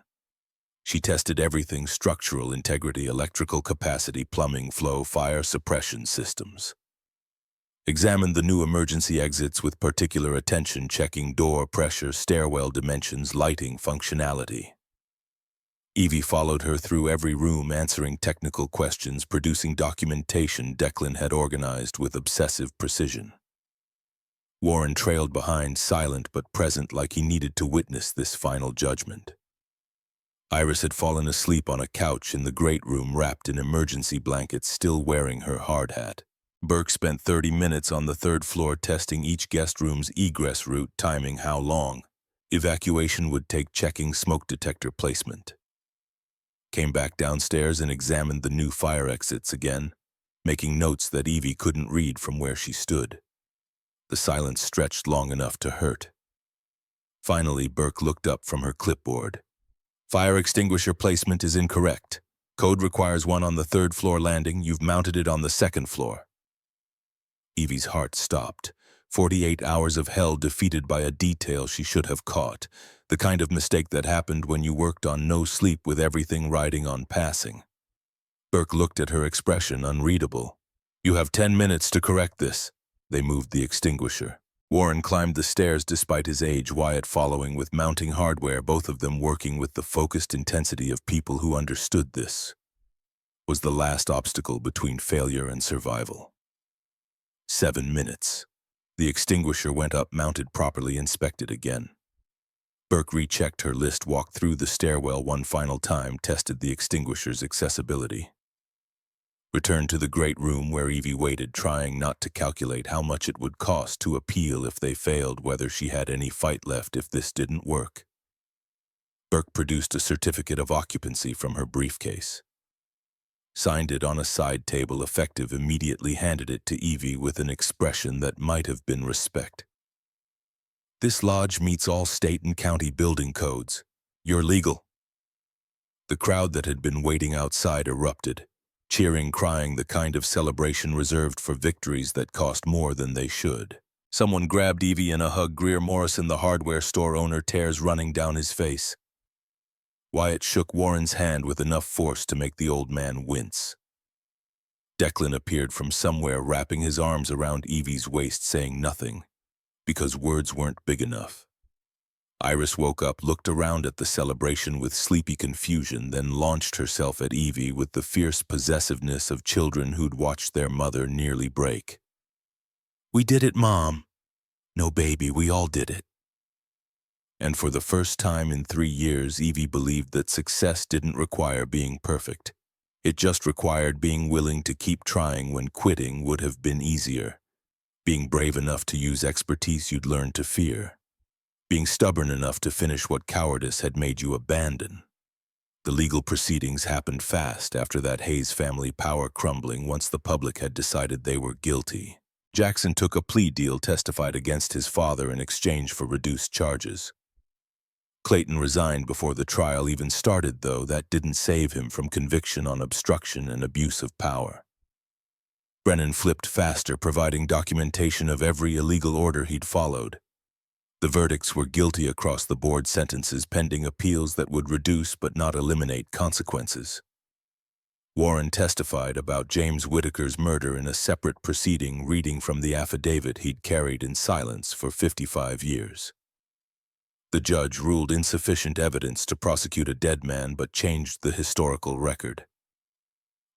She tested everything: structural integrity, electrical capacity, plumbing flow, fire suppression systems. Examined the new emergency exits with particular attention, checking door pressure, stairwell dimensions, lighting functionality. Evie followed her through every room, answering technical questions, producing documentation Declan had organized with obsessive precision. Warren trailed behind, silent but present, like he needed to witness this final judgment. Iris had fallen asleep on a couch in the great room, wrapped in emergency blankets, still wearing her hard hat. Burke spent 30 minutes on the 3rd floor testing each guest room's egress route, timing how long evacuation would take, checking smoke detector placement. Came back downstairs and examined the new fire exits again, making notes that Evie couldn't read from where she stood. The silence stretched long enough to hurt. Finally, Burke looked up from her clipboard. Fire extinguisher placement is incorrect. Code requires one on the 3rd floor landing. You've mounted it on the 2nd floor. Evie's heart stopped. 48 hours of hell defeated by a detail she should have caught. The kind of mistake that happened when you worked on no sleep with everything riding on passing. Burke looked at her, expression unreadable. You have 10 minutes to correct this. They moved the extinguisher. Warren climbed the stairs despite his age, Wyatt following with mounting hardware, both of them working with the focused intensity of people who understood this was the last obstacle between failure and survival. 7 minutes. The extinguisher went up, mounted properly, inspected again. Burke rechecked her list, walked through the stairwell one final time, tested the extinguisher's accessibility. Returned to the great room where Evie waited, trying not to calculate how much it would cost to appeal if they failed, whether she had any fight left if this didn't work. Burke produced a certificate of occupancy from her briefcase. Signed it on a side table, effective, immediately handed it to Evie with an expression that might have been respect. "This lodge meets all state and county building codes. You're legal." The crowd that had been waiting outside erupted, cheering, crying, the kind of celebration reserved for victories that cost more than they should. Someone grabbed Evie in a hug. Greer Morrison, the hardware store owner, tears running down his face. Wyatt shook Warren's hand with enough force to make the old man wince. Declan appeared from somewhere, wrapping his arms around Evie's waist, saying nothing, because words weren't big enough. Iris woke up, looked around at the celebration with sleepy confusion, then launched herself at Evie with the fierce possessiveness of children who'd watched their mother nearly break. "We did it, Mom." "No, baby, we all did it." And for the first time in 3 years, Evie believed that success didn't require being perfect. It just required being willing to keep trying when quitting would have been easier. Being brave enough to use expertise you'd learned to fear. Being stubborn enough to finish what cowardice had made you abandon. The legal proceedings happened fast after that Hayes family power crumbling once the public had decided they were guilty. Jackson took a plea deal, testified against his father in exchange for reduced charges. Clayton resigned before the trial even started, though that didn't save him from conviction on obstruction and abuse of power. Brennan flipped faster, providing documentation of every illegal order he'd followed. The verdicts were guilty across the board, sentences pending appeals that would reduce but not eliminate consequences. Warren testified about James Whitaker's murder in a separate proceeding, reading from the affidavit he'd carried in silence for 55 years. The judge ruled insufficient evidence to prosecute a dead man, but changed the historical record.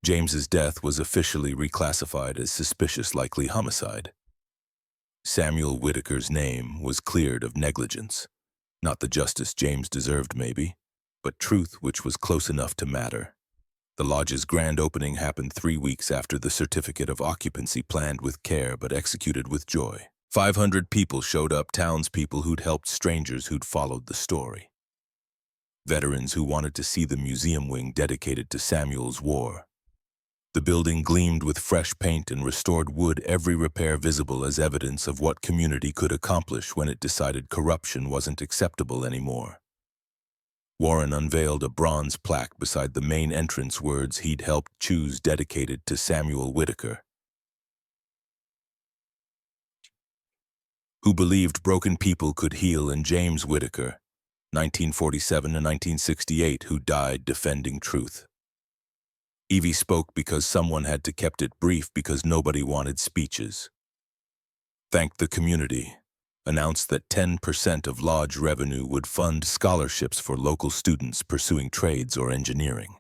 James's death was officially reclassified as suspicious likely homicide. Samuel Whitaker's name was cleared of negligence. Not the justice James deserved, maybe, but truth which was close enough to matter. The lodge's grand opening happened 3 weeks after the certificate of occupancy, planned with care but executed with joy. 500 people showed up, townspeople who'd helped, strangers who'd followed the story. Veterans who wanted to see the museum wing dedicated to Samuel's war. The building gleamed with fresh paint and restored wood, every repair visible as evidence of what community could accomplish when it decided corruption wasn't acceptable anymore. Warren unveiled a bronze plaque beside the main entrance, words he'd helped choose dedicated to Samuel Whitaker, who believed broken people could heal, and James Whitaker, 1947 to 1968, who died defending truth. Evie spoke because someone had to kept it brief, because nobody wanted speeches. Thanked the community, announced that 10% of lodge revenue would fund scholarships for local students pursuing trades or engineering.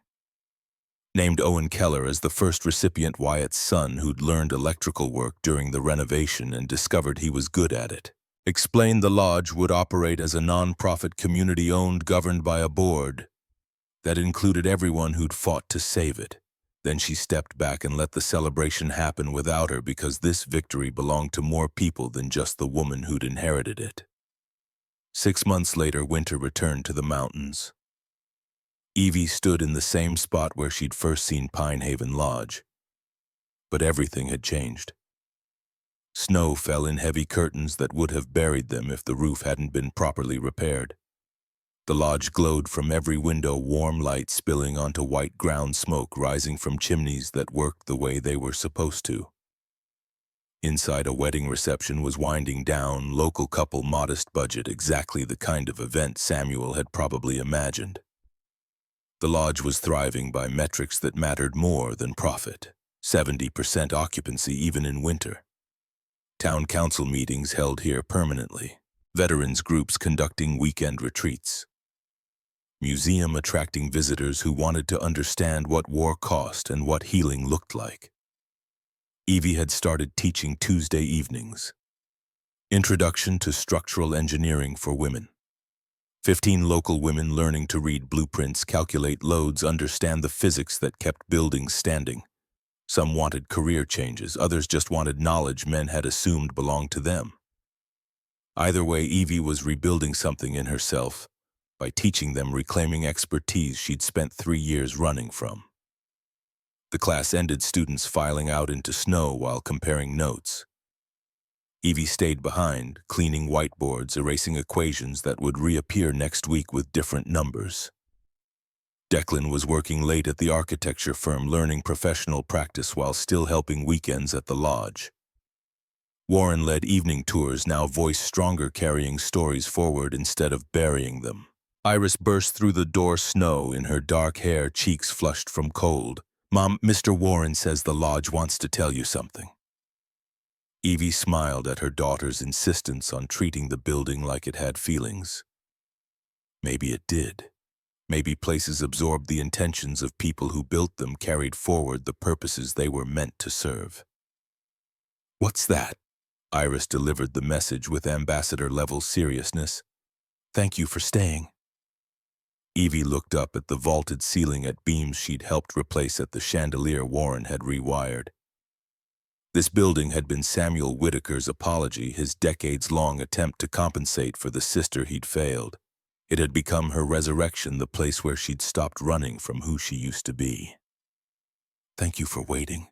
Named Owen Keller as the first recipient, Wyatt's son, who'd learned electrical work during the renovation and discovered he was good at it. Explained the lodge would operate as a non-profit, community-owned, governed by a board that included everyone who'd fought to save it. Then she stepped back and let the celebration happen without her, because this victory belonged to more people than just the woman who'd inherited it. 6 months later, winter returned to the mountains. Evie stood in the same spot where she'd first seen Pinehaven Lodge. But everything had changed. Snow fell in heavy curtains that would have buried them if the roof hadn't been properly repaired. The lodge glowed from every window, warm light spilling onto white ground, smoke rising from chimneys that worked the way they were supposed to. Inside, a wedding reception was winding down, local couple, modest budget, exactly the kind of event Samuel had probably imagined. The lodge was thriving by metrics that mattered more than profit. 70% occupancy even in winter. Town council meetings held here permanently. Veterans groups conducting weekend retreats. Museum attracting visitors who wanted to understand what war cost and what healing looked like. Evie had started teaching Tuesday evenings. Introduction to Structural Engineering for Women. 15 local women learning to read blueprints, calculate loads, understand the physics that kept buildings standing. Some wanted career changes, others just wanted knowledge men had assumed belonged to them. Either way, Evie was rebuilding something in herself by teaching them, reclaiming expertise she'd spent 3 years running from. The class ended, students filing out into snow while comparing notes. Evie stayed behind, cleaning whiteboards, erasing equations that would reappear next week with different numbers. Declan was working late at the architecture firm, learning professional practice while still helping weekends at the lodge. Warren led evening tours, now voice stronger, carrying stories forward instead of burying them. Iris burst through the door, snow in her dark hair, cheeks flushed from cold. "Mom, Mr. Warren says the lodge wants to tell you something." Evie smiled at her daughter's insistence on treating the building like it had feelings. Maybe it did. Maybe places absorbed the intentions of people who built them, carried forward the purposes they were meant to serve. "What's that?" Iris delivered the message with ambassador-level seriousness. "Thank you for staying." Evie looked up at the vaulted ceiling, at beams she'd helped replace, at the chandelier Warren had rewired. This building had been Samuel Whitaker's apology, his decades-long attempt to compensate for the sister he'd failed. It had become her resurrection, the place where she'd stopped running from who she used to be. "Thank you for waiting."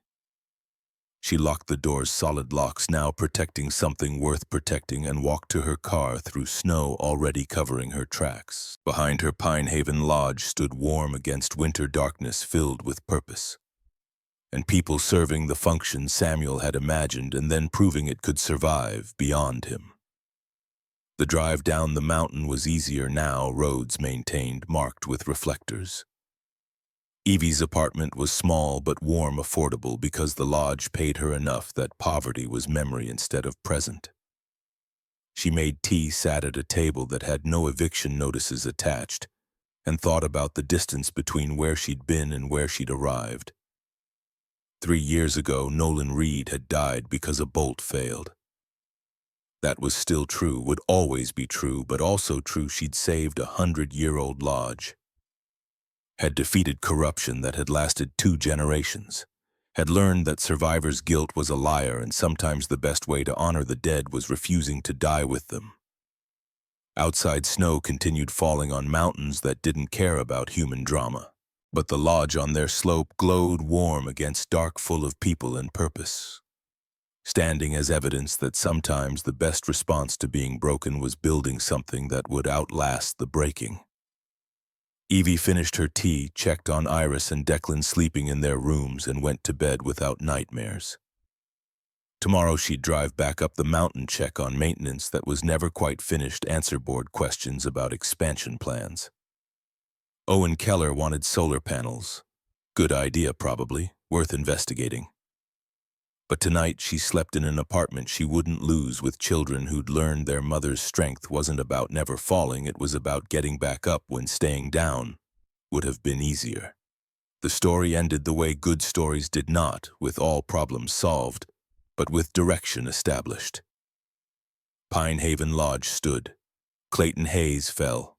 She locked the door's solid locks, now protecting something worth protecting, and walked to her car through snow already covering her tracks. Behind her, Pinehaven Lodge stood warm against winter darkness, filled with purpose. And people serving the function Samuel had imagined and then proving it could survive beyond him. The drive down the mountain was easier now, roads maintained, marked with reflectors. Evie's apartment was small but warm, affordable, because the lodge paid her enough that poverty was memory instead of present. She made tea, sat at a table that had no eviction notices attached, and thought about the distance between where she'd been and where she'd arrived. 3 years ago, Nolan Reed had died because a bolt failed. That was still true, would always be true, but also true she'd saved a 100-year-old lodge. Had defeated corruption that had lasted 2 generations, had learned that survivors' guilt was a liar, and sometimes the best way to honor the dead was refusing to die with them. Outside, snow continued falling on mountains that didn't care about human drama, but the lodge on their slope glowed warm against dark, full of people and purpose, standing as evidence that sometimes the best response to being broken was building something that would outlast the breaking. Evie finished her tea, checked on Iris and Declan sleeping in their rooms, and went to bed without nightmares. Tomorrow she'd drive back up the mountain, check on maintenance that was never quite finished, answer board questions about expansion plans. Owen Keller wanted solar panels. Good idea, probably, worth investigating. But tonight she slept in an apartment she wouldn't lose, with children who'd learned their mother's strength wasn't about never falling, it was about getting back up when staying down would have been easier. The story ended the way good stories did not, with all problems solved, but with direction established. Pinehaven Lodge stood. Clayton Hayes fell.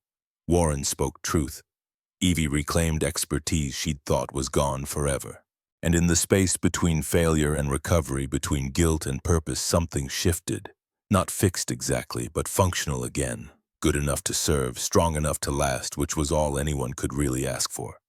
Warren spoke truth. Evie reclaimed expertise she'd thought was gone forever. And in the space between failure and recovery, between guilt and purpose, something shifted. Not fixed exactly, but functional again. Good enough to serve, strong enough to last, which was all anyone could really ask for.